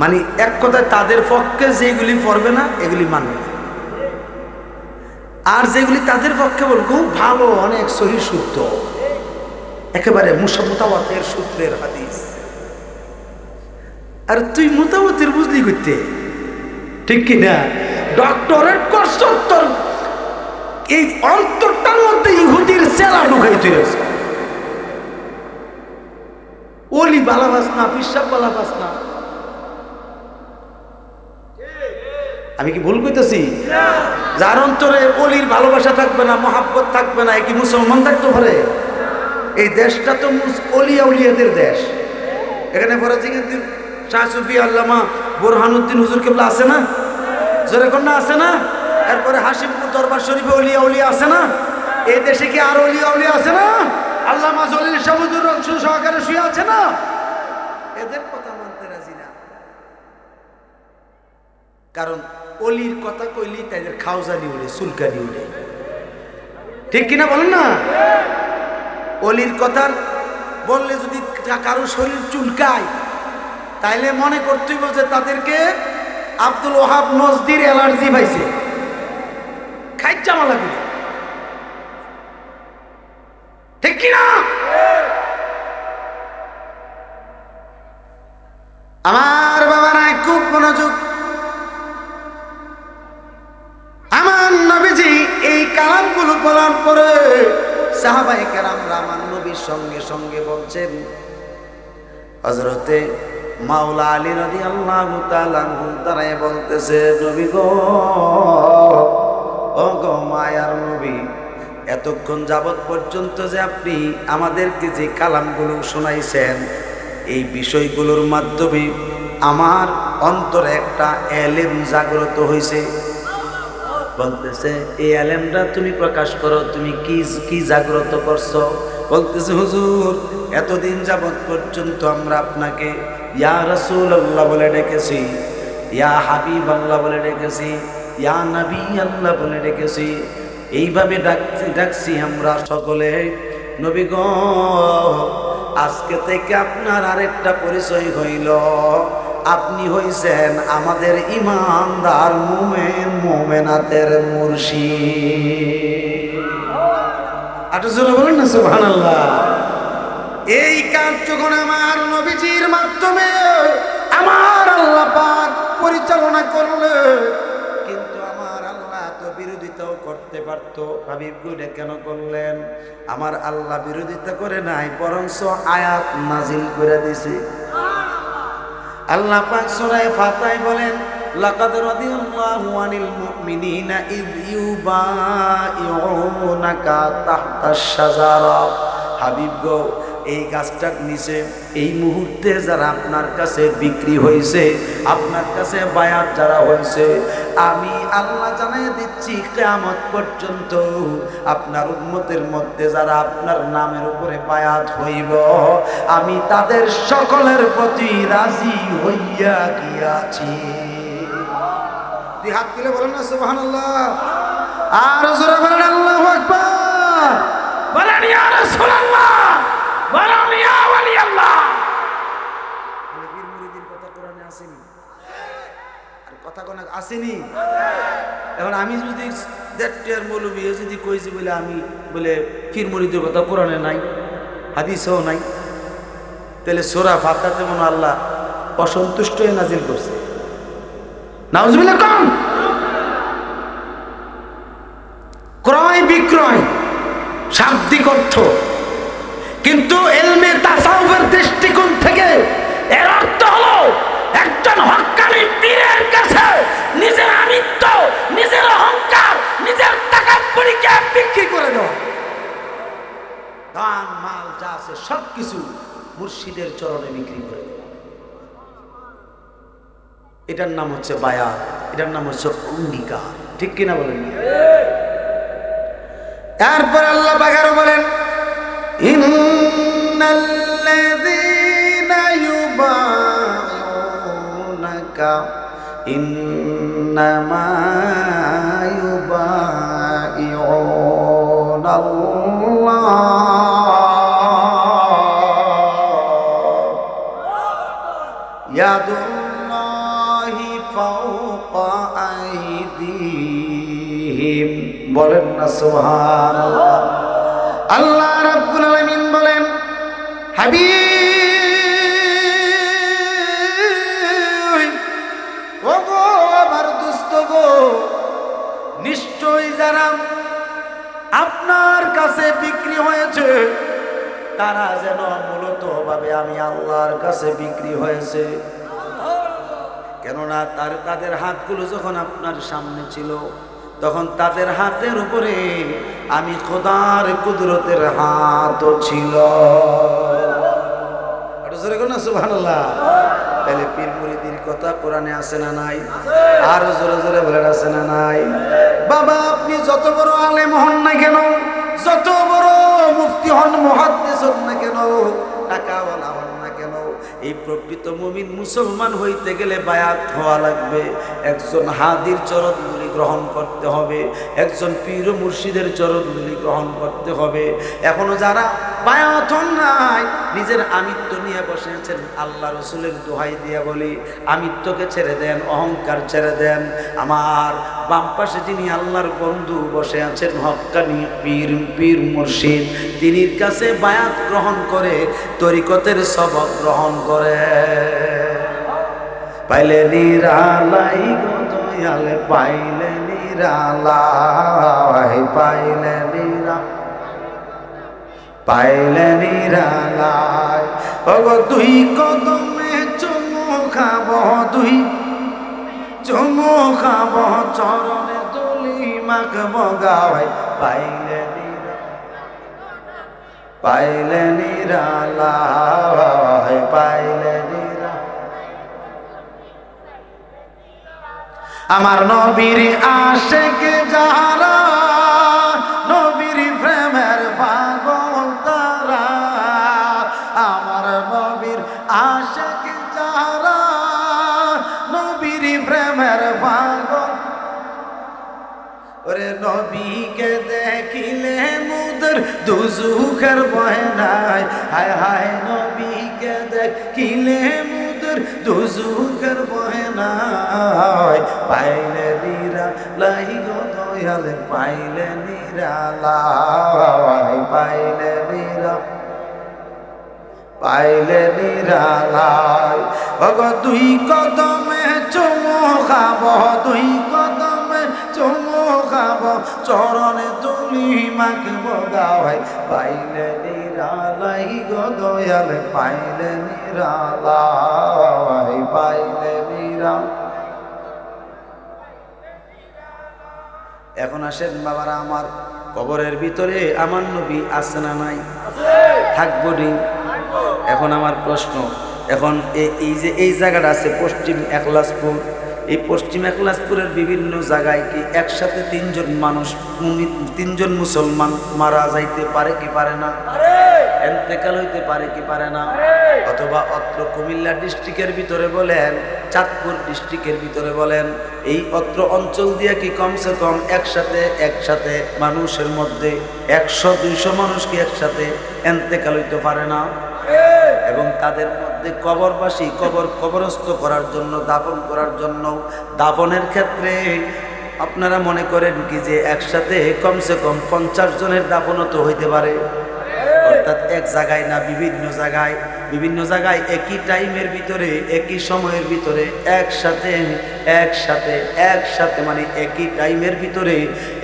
মানে এক কথায় তাদের পক্ষে যেগুলি পড়বে না এগুলি মানবে না, আর যেগুলি তাদের পক্ষে বলবো খুব ভালো, অনেক সহি শুদ্ধ, একেবারে মুতাওয়াতির সূত্রের হাদিস। আর তুই মুতাওয়াতির বুঝলি করতে, ঠিক কি না? ডক্টরেট করছ, তোর এই অন্তরটার মধ্যে ইহুদির চেলা ঢুকাই তুলেছে। ওলি বালাবাস না, পিসাব বালাবাস না। আমি কি ভুল কইতেছি? যার অন্তরে ওলির ভালোবাসা থাকবে না, মহাব্বত থাকবে না, কি মুসলমান থাকতে পারে? এই দেশটা তো ওলিয়া উলিয়াদের দেশ। এখানে ফরাজিউদ্দিন শাহ সুফি আল্লামা বোরহানুদ্দিন হুজুর কেবলা আছে না? জোরে কন্যা আছে না? এরপরে হাসিমপুর দরবার শরীফে ওলিয়া উলিয়া আছে না? এই দেশে কি আর ওলিয়া উলিয়া আছে না? আল্লামা জলিল শাহ হুজুর সহকারে শুয়ে আছে না? এদের কথা মানতে রাজি না। কারণ অলির কথা কইলি তাদের খাওজানি উঠে, চুলকানি উঠে, ঠিক কিনা বলেন না? অলির কথা বললে যদি কারো শরীর চুলকায় তাইলে মনে করতেই বলছে তাদেরকে আব্দুল ওহাব নজদির অ্যালার্জি পাইছে, খাইজামা লাগবে, ঠিক কিনা? আমার বাবারা খুব মনোযোগ। আমার নবীজি এই কালামগুলো বলার পরে সাহাবায়ে কেরামরা আমার নবীর সঙ্গে সঙ্গে বলছেন, হযরতে মাওলা আলী রাদিয়াল্লাহু তাআলা আনহু দাঁড়ায় বলতেছে, নবী গো, ও গো মায়ার নবী, এতক্ষণ যাবৎ পর্যন্ত যে আপনি আমাদেরকে যে কালামগুলো শোনাইছেন, এই বিষয়গুলোর মাধ্যমে আমার অন্তরে একটা এলেম জাগ্রত হয়েছে। বলতেছে, এই এলেমটা তুমি প্রকাশ করো, তুমি কি জাগ্রত করছো? বলতেছে, হুজুর, এতদিন যাবৎ পর্যন্ত আমরা আপনাকে ইয়া রাসূলুল্লাহ বলে ডেকেছি, ইয়া হাবিবাল্লাহ বলে ডেকেছি, ইয়া নবী আল্লাহ বলে ডেকেছি, এইভাবে ডাকছি আমরা সকলে। নবী গো, আজকে থেকে আপনার আরেকটা পরিচয় হইল, আপনি হইছেন আমাদের ইমানদার মুমিন মুমিনাতের মুর্শিদ। আটো জোরে বলেন না সুবহানাল্লাহ। এই কাজ যখন আমার নবীজির মাধ্যমে আমার আল্লাহ পাক পরিচালনা করলে, কিন্তু আমার আল্লাহ তো বিরোধিতাও করতে পারত, হাবিব গুডে কেন করলেন? আমার আল্লাহ বিরোধিতা করে নাই, বরঞ্চ আয়াত নাজিল করে দিছে। আল্লাহ পাক সূরা ফাতিহায় বলেন, লাকাদ রাদিয়াল্লাহু আনিল মুমিনিনা ইয ইউবাইউনাকা তাহতাশ শাজারা। হাবিব গো, এই গাছটার নিচে এই মুহূর্তে যারা আপনার কাছে বিক্রি হয়েছে, আপনার কাছে বায়াত যারা হয়েছে, আমি আল্লাহ জানাই দিচ্ছি কিয়ামত পর্যন্ত আপনার উম্মতের মধ্যে যারা আপনার নামের উপরে বায়াত হইব, আমি তাদের সকলের প্রতি রাজি হইয়া গিয়াছি। দুই হাত তুলে বলেন না সুবহানাল্লাহ, আর জোরে বলেন আল্লাহু আকবার, বলেন ইয়া রাসূলুল্লাহ, বলেন ইয়া ওয়ালি আল্লাহ। পীর মুরিদের কথা কোরআনে আসেনি? আর কথা কোন আসেনি? এখন আমি যদি দেড়টার মৌলবী যদি কইছি বলে আমি বলে পীর মুরিদের কথা কোরআনে নাই, হাদিসেও নাই, তাহলে সূরা ফাতিহাতে মনে আল্লাহ অসন্তুষ্ট হয়ে নাজিল করছে। নাউজুবিল্লাহ কোন? ক্রয় বিক্রয় শাব্দিক অর্থ, কিন্তু ইলমে তাসাউফের দৃষ্টিকোণ থেকে এর অর্থ হলো একজন হক্কানি পীরের কাছে নিজের আমিত্ব, নিজের অহংকার, নিজের তাকাব্বুরিকে বিক্রি করে দেওয়া। দান মাল যা আছে সবকিছু মুর্শিদের চরণে বিক্রি করে দেওয়া। এটার নাম হচ্ছে বায়াত, এটার নাম হচ্ছে অঙ্গীকার, ঠিক কিনা বলেন? তারপর আল্লাহ পাক আরো বলেন, ইন্নাল্লাযীনা ইউবাইউনাকা ইন্নামা ইউবাইউনাল্লাহ ইয়াদুল্লাহি ফাওকা আইদিহিম। বলেন না সুবহানাল্লাহ। আল্লাহ রাব্বুল আলামিন বলেন, হাবিব ও গো আমার দোস্ত গো, নিশ্চয়ই যারা আপনার কাছে বিক্রি হয়েছে তারা যেন মূলত ভাবে আমি আল্লাহর কাছে বিক্রি হয়েছে। কেননা তাদের হাতগুলো যখন আপনার সামনে ছিল, তখন তাদের হাতের উপরে আমি খোদার কুদরতের হাতও ছিল। সুবহানাল্লাহ। তাহলে পীর মুরিদির কথা কোরআনে আছে না নাই? আর জোরে জোরে বলেন আছে না নাই? বাবা, আপনি যত বড় আলেম হন না কেন, যত বড় মুফতি হন, মুহাদ্দিস হন না কেন, টাকাওয়ালা হন না কেন, কেন? এই প্রকৃত মুমিন মুসলমান হইতে গেলে বায়াত হওয়া লাগবে। একজন হাদির চরণধুলি গ্রহণ করতে হবে, একজন পীর মুর্শিদের চরণধুলি গ্রহণ করতে হবে। এখনো যারা বায়াত হন নাই, নিজের আমিত্ব নিয়ে বসে আছেন, আল্লাহ রসুলের দোহাই দিয়া বলি, আমিত্বকে ছেড়ে দেন, অহংকার ছেড়ে দেন। আমার বাম পাশে যিনি আল্লাহর বন্ধু বসে আছেন, হক্কানি পীর মুর্শিদ, তিনির কাছে বায়াত গ্রহণ করে তরিকতের সবক গ্রহণ করে। পাইলে নিরালাই গো দয়াল, পাইলে নিরালাই, পাইলে নিরালাই। ওগো দুই কদমে চুমু খাব, দুই চুমু খাব, চরণে তুলি মাখব গাওয়াই, পাইলে নিরালাই, পাইলে নিরা। আমার নবীর আশিক যারা, নবীর প্রেমের পাগল তারা, আমার নবীর আশিক যারা, নবীর প্রেমের পাগল। ওরে নবীকে দেখিলে মুদের দুজুখের ভয় নাই, হায় হায় নবীকে দেখিলে মুদের দুজুখের ভয় নাই। পাইলে নিরালাই গো দয়াল, পাইলে নিরালাই, পাইলে নিরালাই। ওগো দুই কদমে চুমু খাব, দুই কদমে চুমু খাব, চরণে তুলি মাখব গাওয়াই, পাইলে নিরালাই গো দয়াল, পাইলে নিরালাই, পাইলে নিরালাই। এখন আসেন বাবারা, আমার কবরের ভিতরে আমার নবী আছে না নাই? থাকবো নি? এখন আমার প্রশ্ন, এখন এই যে এই জায়গাটা আছে পশ্চিম এখলাসপুর, এই পশ্চিম এখলাসপুরের বিভিন্ন জায়গায় কি একসাথে তিনজন মুসলমান মারা যাইতে পারে কি পারে না? এন্তেকাল হইতে পারে কি পারে না? অথবা অত্র কুমিল্লা ডিস্ট্রিক্টের ভিতরে বলেন, চাঁদপুর ডিস্ট্রিক্টের ভিতরে বলেন, এই অত্র অঞ্চল দিয়ে কি কমসে কম একসাথে মানুষের মধ্যে 100-200 মানুষ কি একসাথে এন্তেকাল হইতে পারে না? এবং তাদের মধ্যে কবরবাসী কবরস্থ করার জন্য, দাফন করার জন্য, দাফনের ক্ষেত্রে আপনারা মনে করেন কি যে একসাথে কমসে কম 50 জনের দাফনও তো হইতে পারে? অর্থাৎ এক জায়গায় না, বিভিন্ন জায়গায় একই টাইমের ভিতরে, একই সময়ের ভিতরে একসাথে মানে একই টাইমের ভিতরে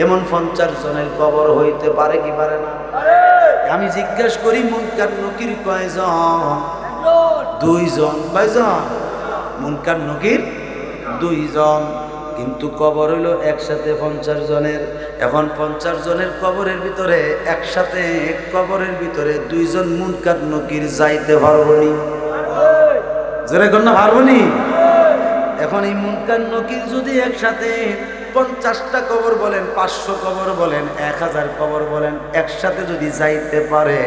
এমন 50 জনের কবর হইতে পারে কি পারে না? আমি জিজ্ঞেস করি, মুনকার নকির কয়জন? 2 জন। কয়জন? মুনকার নকির 2 জন, কিন্তু কবর হইল একসাথে 50 জনের। এখন 50 জনের কবরের ভিতরে একসাথে কবরের ভিতরে 2 জন মুনকার নকির যাইতে পারবনি? যেরকম না পারবনি? এখন এই মুনকার নকির যদি একসাথে 50টা কবর বলেন, 500 কবর বলেন, 1000 কবর বলেন, একসাথে যদি যাইতে পারে,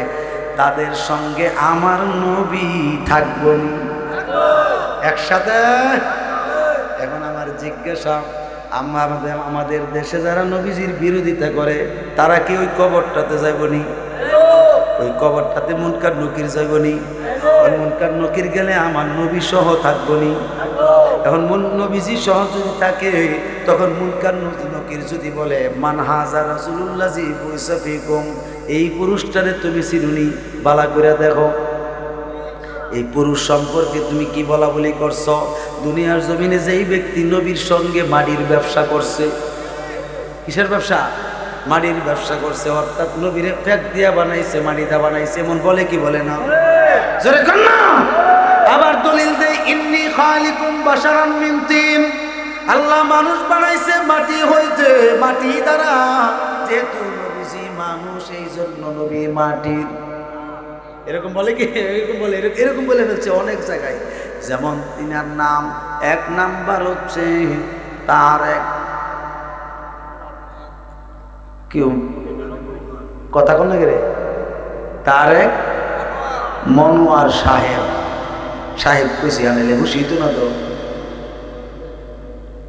তাদের সঙ্গে আমার নবী থাকবনি একসাথে? এখন আমার জিজ্ঞাসা, আমাদের দেশে যারা নবীজির বিরোধিতা করে, তারা কি ওই কবরটাতে যাইবনি? ওই কবরটাতে মুনকার নকির যাইবনি? ওই মুনকার নকির গেলে আমার নবী সহ থাকবনি? এখন নবীজি সহ যদি থাকে, তখন মুনকার নকির যদি বলে, মান হাজা রাসূলুল্লাহ জি বুইসা ফিকুম, এই পুরুষটারে তুমি চিনুনি? বালা করে দেখো, এই পুরুষ সম্পর্কে তুমি কি বলা বলি করছো? দুনিয়ার জমিনে যেই ব্যক্তি নবীর সঙ্গে মাটির ব্যবসা করছে, কিসের ব্যবসা? মাটির ব্যবসা করছে, অর্থাৎ নবীরে ফেক দিয়া বানাইছে, মাটিটা বানাইছে, এমন বলে কি বলে না? জোরে কর না। আবার দলিল দেয়, ইন্নী খালিকুম বাশারাম মিন তিন, আল্লাহ মানুষ বানাইছে মাটি হইতে, মাটি দ্বারা, যেহেতু নবীজি মানুষ এই জন্য নবী মাটির। এরকম বলে কি? এরকম বলে ফেলছে অনেক জায়গায়। যেমন তিনার নাম, 1 নাম্বার হচ্ছে তারেক, কেউ কথা কোন রে, তারেক মনোয়ার সাহেব। সাহেব কইছি আনলে খুশি তো না তো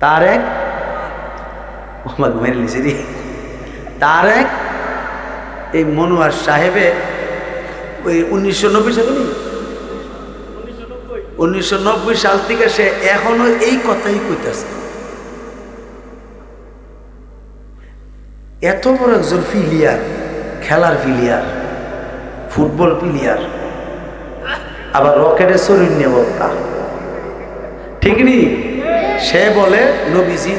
তার এক আমাকে মেরে লিছি রে তার এক এই মনোয়ার সাহেবে ওই 1990 সালে 1990 সাল থেকে সে এখনো এই কথাই কইতেছে। এত বড় একজন প্লেয়ার, খেলার প্লেয়ার, ফুটবল প্লেয়ার, আবার রকেটের শরীর নিয়ে বক্তা, ঠিক নি? সে বলে নবীজি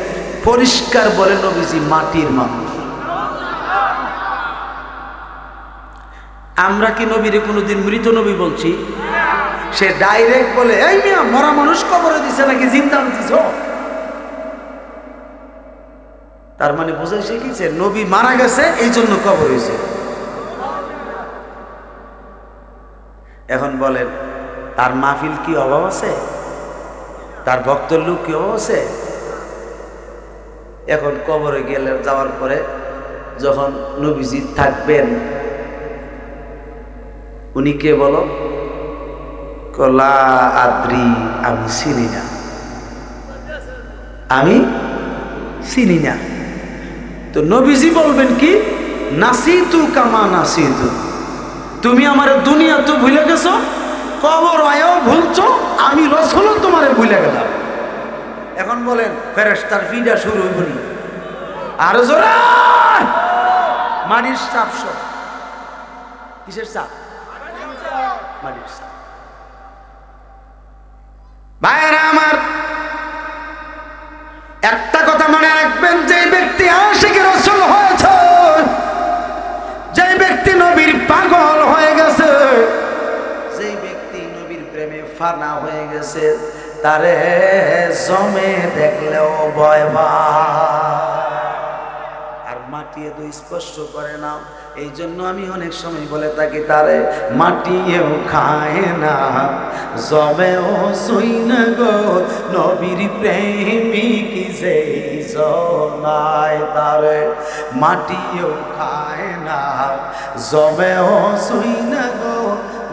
পরিষ্কার বলে নবীজি মাটির মানুষ। আমরা কি নবীরে কোনোদিন মৃত নবী বলছি? সে ডাইরেক্ট বলে এই মিয়া মরা মানুষ কবরে দিছে নাকি জিন্দা দিছ? তার মানে বোঝাই শিখেছে নবী মারা গেছে এই জন্য কবর হয়েছে। এখন বলেন তার মাহফিল কি অভাব আছে? তার ভক্তের লোক কি অভাব আছে? এখন কবরে গেলে যাওয়ার পরে যখন নবীজি থাকবেন, উনি কে বলো? কলা আদ্রি, আমি চিনি না, আমি চিনি না। তো নবীজি বলবেন কি? নাসিতু কামা নাসিতু, তুমি আমার দুনিয়া তো ভুলে গেছো, কবর আয়ও ভুলছো, আমি রাসূলও তোমারে ভুলে গেলাম। এখন বলেন ফেরেশতার ফিডা শুরু হইবনি আর জোরে মাটির চাপ। সব কিসের চাপ? মাটির চাপ। ভাইরা আমার, একটা কথা মনে রাখবেন, যে ব্যক্তি আশিক রাসূল হয়েছে, যে ব্যক্তি নবীর পাগল হয়ে গেছে, যে ব্যক্তি নবীর প্রেমে ফানা হয়ে গেছে, তারে জমে দেখলেও ভয় পায় আর মাটিয়ে তো স্পর্শ করে না। এই জন্য আমি অনেক সময় বলে থাকি তারে মাটিয়েও খায় না, জমেও সই না গো নবীর প্রেমিক যে জনায়, তারে মাটিয়েও খায় না, জমেও সই না গো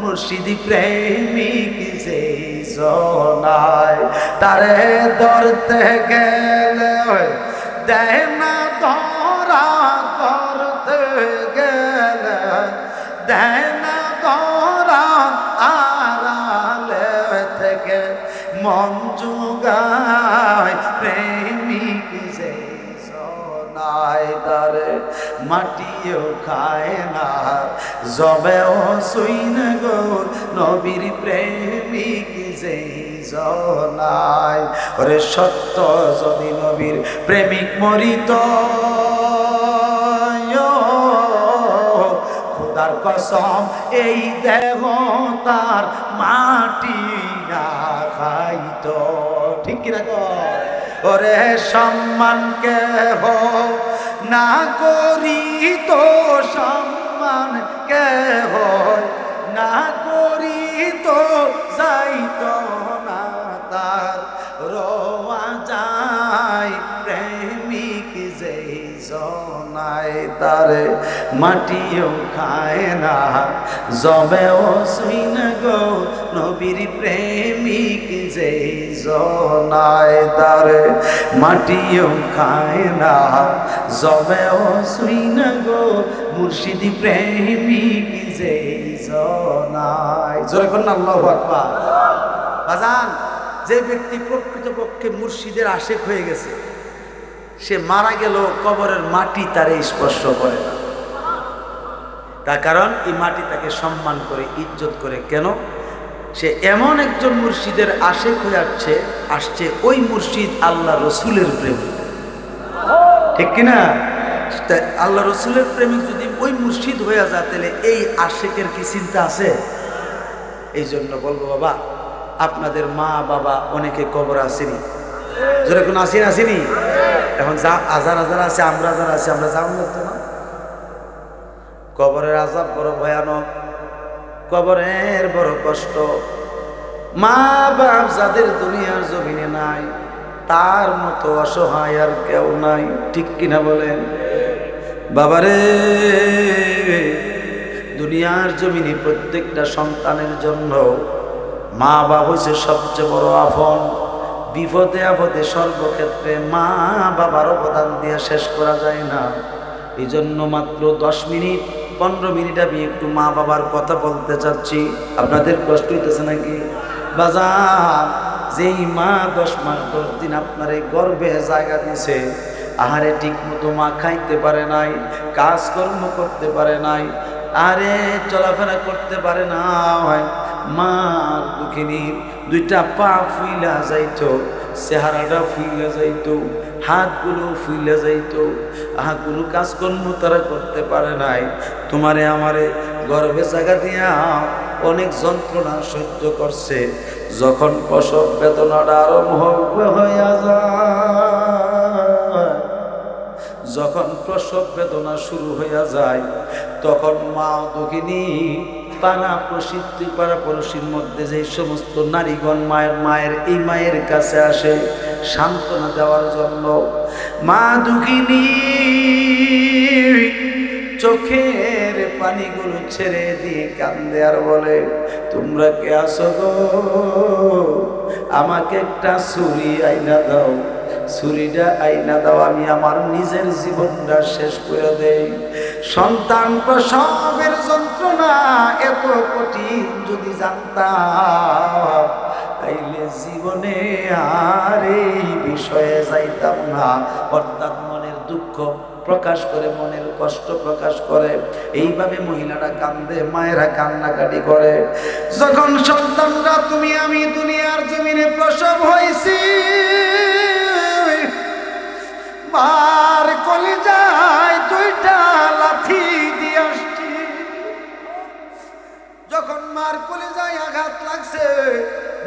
মুর্শিদি প্রেমিক যে জনায়, তারে ধরতে গেলে দেয় না ধরা, ধরতে গেলে দেয় না ধরা, আড়ালে থেকে মন জুগায় প্রেমিক যে জনায়, তারে মাটিও খায় না, জবেও সুই না গো নবীর প্রেমিক যে জনায়। ওরে সত্য যদি নবীর প্রেমিক মরিত, খোদার কসম এই দেহ তার মাটি না খাইত, ঠিক কিনা গো? ওরে সম্মান কেহ না করিত, সম্মান কেহ না করিত, যাইত না তার রোয়া যায় প্রেমিক যে জনায়, তারে মাটিও খায় না, জবেও সুই না গো নবীর প্রেমিক যে জনায়, তারে মাটিও খায় না, জবেও সুই না গো মুর্শিদি প্রেমিক যে জনায়। জোরে করুন আল্লাহু আকবার। বাজান, যে ব্যক্তি প্রকৃতপক্ষে মুর্শিদের আশেক হয়ে গেছে, সে মারা গেল কবরের মাটি তারে স্পর্শ করে না। তার কারণ এই মাটি তাকে সম্মান করে, ইজ্জত করে। কেন? সে এমন একজন মুর্শিদের আশেক হয়ে আসছে, ওই মুর্শিদ আল্লাহ রসুলের প্রেমিক, ঠিক কিনা? আল্লাহ রসুলের প্রেমিক যদি ওই মুর্শিদ হয়ে যায়, তাহলে এই আশেকের কি চিন্তা আছে? এই জন্য বলবো বাবা, আপনাদের মা বাবা অনেকে কবর আসেনি, যারা কোনো আসেনি, এখন যা হাজার হাজার আছে, আমরা যারা আছি আমরা যাওয়া লাগতো না। কবরের আযাব বড় ভয়ানক, কবরের বড় কষ্ট। মা বাপ যাদের দুনিয়ার জমিনে নাই, তার মতো অসহায় আর কেউ নাই, ঠিক কিনা বলেন? বাবারে, দুনিয়ার জমিনে প্রত্যেকটা সন্তানের জন্য মা বাবা হচ্ছে সবচেয়ে বড় আপন। বিপদে আপদে সর্বক্ষেত্রে মা বাবার অবদান দিয়ে শেষ করা যায় না। এই জন্য মাত্র 10 মিনিট 15 মিনিট আমি একটু মা বাবার কথা বলতে চাচ্ছি। আপনাদের কষ্ট হইতেছে নাকি বাজার? যেই মা 10 মাস 10 দিন আপনার এই গর্ভে জায়গা দিছে, আহারে ঠিক মতো মা খাইতে পারে নাই, কাজকর্ম করতে পারে নাই, আরে চলাফেরা করতে পারে না, মা দুঃখিনীর 2টা পা ফুইলা যাইতো, চেহারাটা ফুইলা যাইতো, হাতগুলো ফুইলা যাইতো, কোনো কাজকর্ম তারা করতে পারে নাই। তোমারে আমারে গর্ভে জায়গা দিয়া অনেক যন্ত্রণা সহ্য করছে। যখন প্রসব বেদনাটা আরম্ভ হইয়া যায়, যখন প্রসব বেদনা শুরু হইয়া যায়, তখন মা দুঃখিনী পাড়া প্রসিদ্ধি পাড়া পড়শির মধ্যে যে সমস্ত নারীগণ মায়ের এই মায়ের কাছে আসে সান্ত্বনা দেওয়ার জন্য, মা দুঃখিনী চোখের পানিগুলো ছেড়ে দিয়ে কান্দে আর বলে, তোমরা কে আসো গো? আমাকে একটা ছুরি আইনা দাও, ছুরিটা আইনা দাও, আমি আমার নিজের জীবনটা শেষ করে দেই। সন্তান প্রসবের যন্ত্রণা এত কঠিন যদি জানতাম, তাইলে জীবনে আর এই বিষয়ে যাইতাম না। অর্থাৎ মনের দুঃখ প্রকাশ করে, মনের কষ্ট প্রকাশ করে। এইভাবে মহিলারা কান্দে, মায়েরা কান্নাকাটি করে। যখন সন্তানরা তুমি আমি দুনিয়ার জমিনে প্রসব হয়েছি, মার কলিজায় 2টা লাথি দিয়ে আসছি। যখন মার কলিজায় আঘাত লাগছে,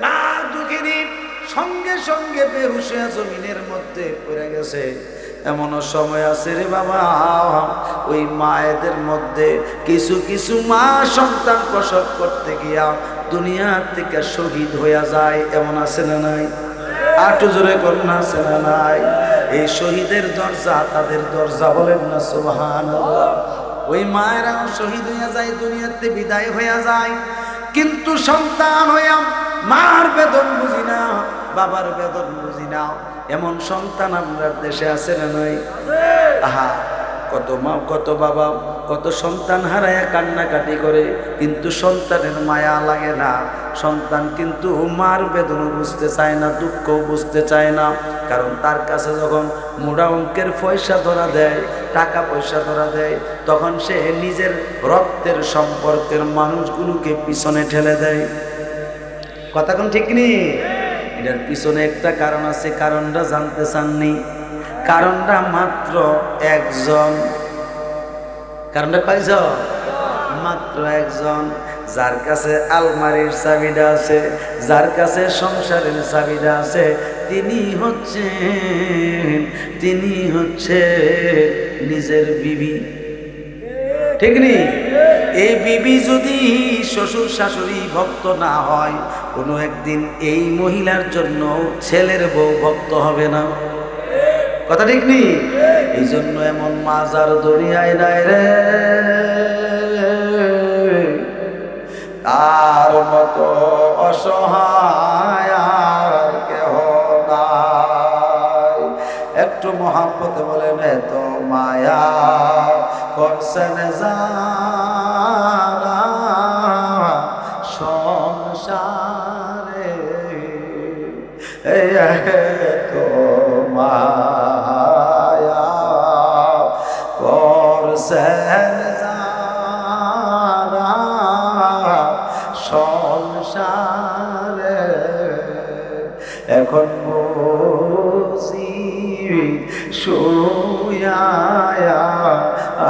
মা দুঃখিনী সঙ্গে সঙ্গে বেহুশ হয়ে জমিনের মধ্যে পড়ে গেছে। এমনও সময় আছে রে বাবা, ওই মায়েদের মধ্যে কিছু কিছু মা সন্তান প্রসব করতে গিয়া দুনিয়া থেকে শহীদ হইয়া যায়। এমন আছে না নাই? আটু জোরে কন্যা আছে না নাই? এই শহীদের দরজা, তাদের দরজা বলেন না সুবহানাল্লাহ। ওই মায়েরাও শহীদ হইয়া যায়, দুনিয়াতে বিদায় হইয়া যায়। কিন্তু সন্তান হইয়া মার বেদন বুঝি না, বাবার বেদন বুঝি না, এমন সন্তান আমরা দেশে আছে না নাই? আহা, কত মা কত বাবা কত সন্তান হারায়া কান্নাকাটি করে, কিন্তু সন্তানের মায়া লাগে না। সন্তান কিন্তু মার বেদনও বুঝতে চায় না, দুঃখও বুঝতে চায় না। কারণ তার কাছে যখন মোটা অঙ্কের পয়সা ধরা দেয়, টাকা পয়সা ধরা দেয়, তখন সে নিজের রক্তের সম্পর্কের মানুষগুলোকে পিছনে ঠেলে দেয়। কথা কোন ঠিক নেই? এটার পিছনে একটা কারণ আছে, কারণটা জানতে চাননি? কারণটা মাত্র একজন। কারণটা কয়জন? মাত্র একজন। যার কাছে আলমারির চাবিটা আছে, যার কাছে সংসারের চাবিটা আছে, তিনি হচ্ছে নিজের বিবি। ঠিক নেই? এই বিবি যদি শ্বশুর শাশুড়ি ভক্ত না হয়, কোনো একদিন এই মহিলার জন্য ছেলের বউ ভক্ত হবে না। কথা ঠিক নেই? এই জন্য এমন মাজার দুনিয়ায় নাই রে, তার মতো অসহায় আর কেহ নাই। একটু মহাব্বতে বলেন, এত মায়া করছেন যারা সংসারে, এত মায়া করছেন যারা সংসারে, এখন বুঝি শুয়া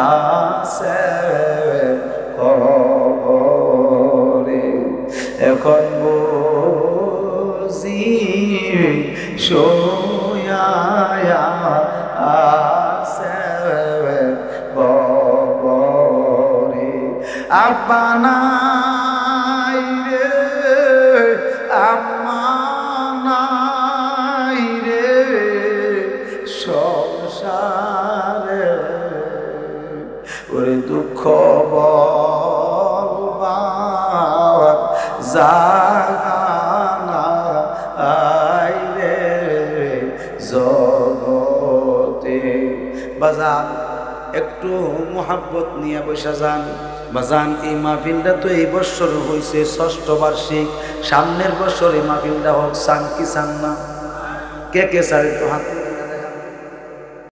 আছে কবরে, এখন বুঝি শুয়া আছে কবরে। আব্বা নাই রে, আম্মা নাই রে সংসারে, ওরে দুঃখ বলবার জায়গা বাজান একটু মোহাব্বত নিয়ে বসে যান বাজান। এই মাহফিলটা তো এই বছর হয়েছে ৬ষ্ঠ বার্ষিক, সামনের বছর এই মাহফিলটা হোক, চান কি চান না? কে কে চান একটু হাত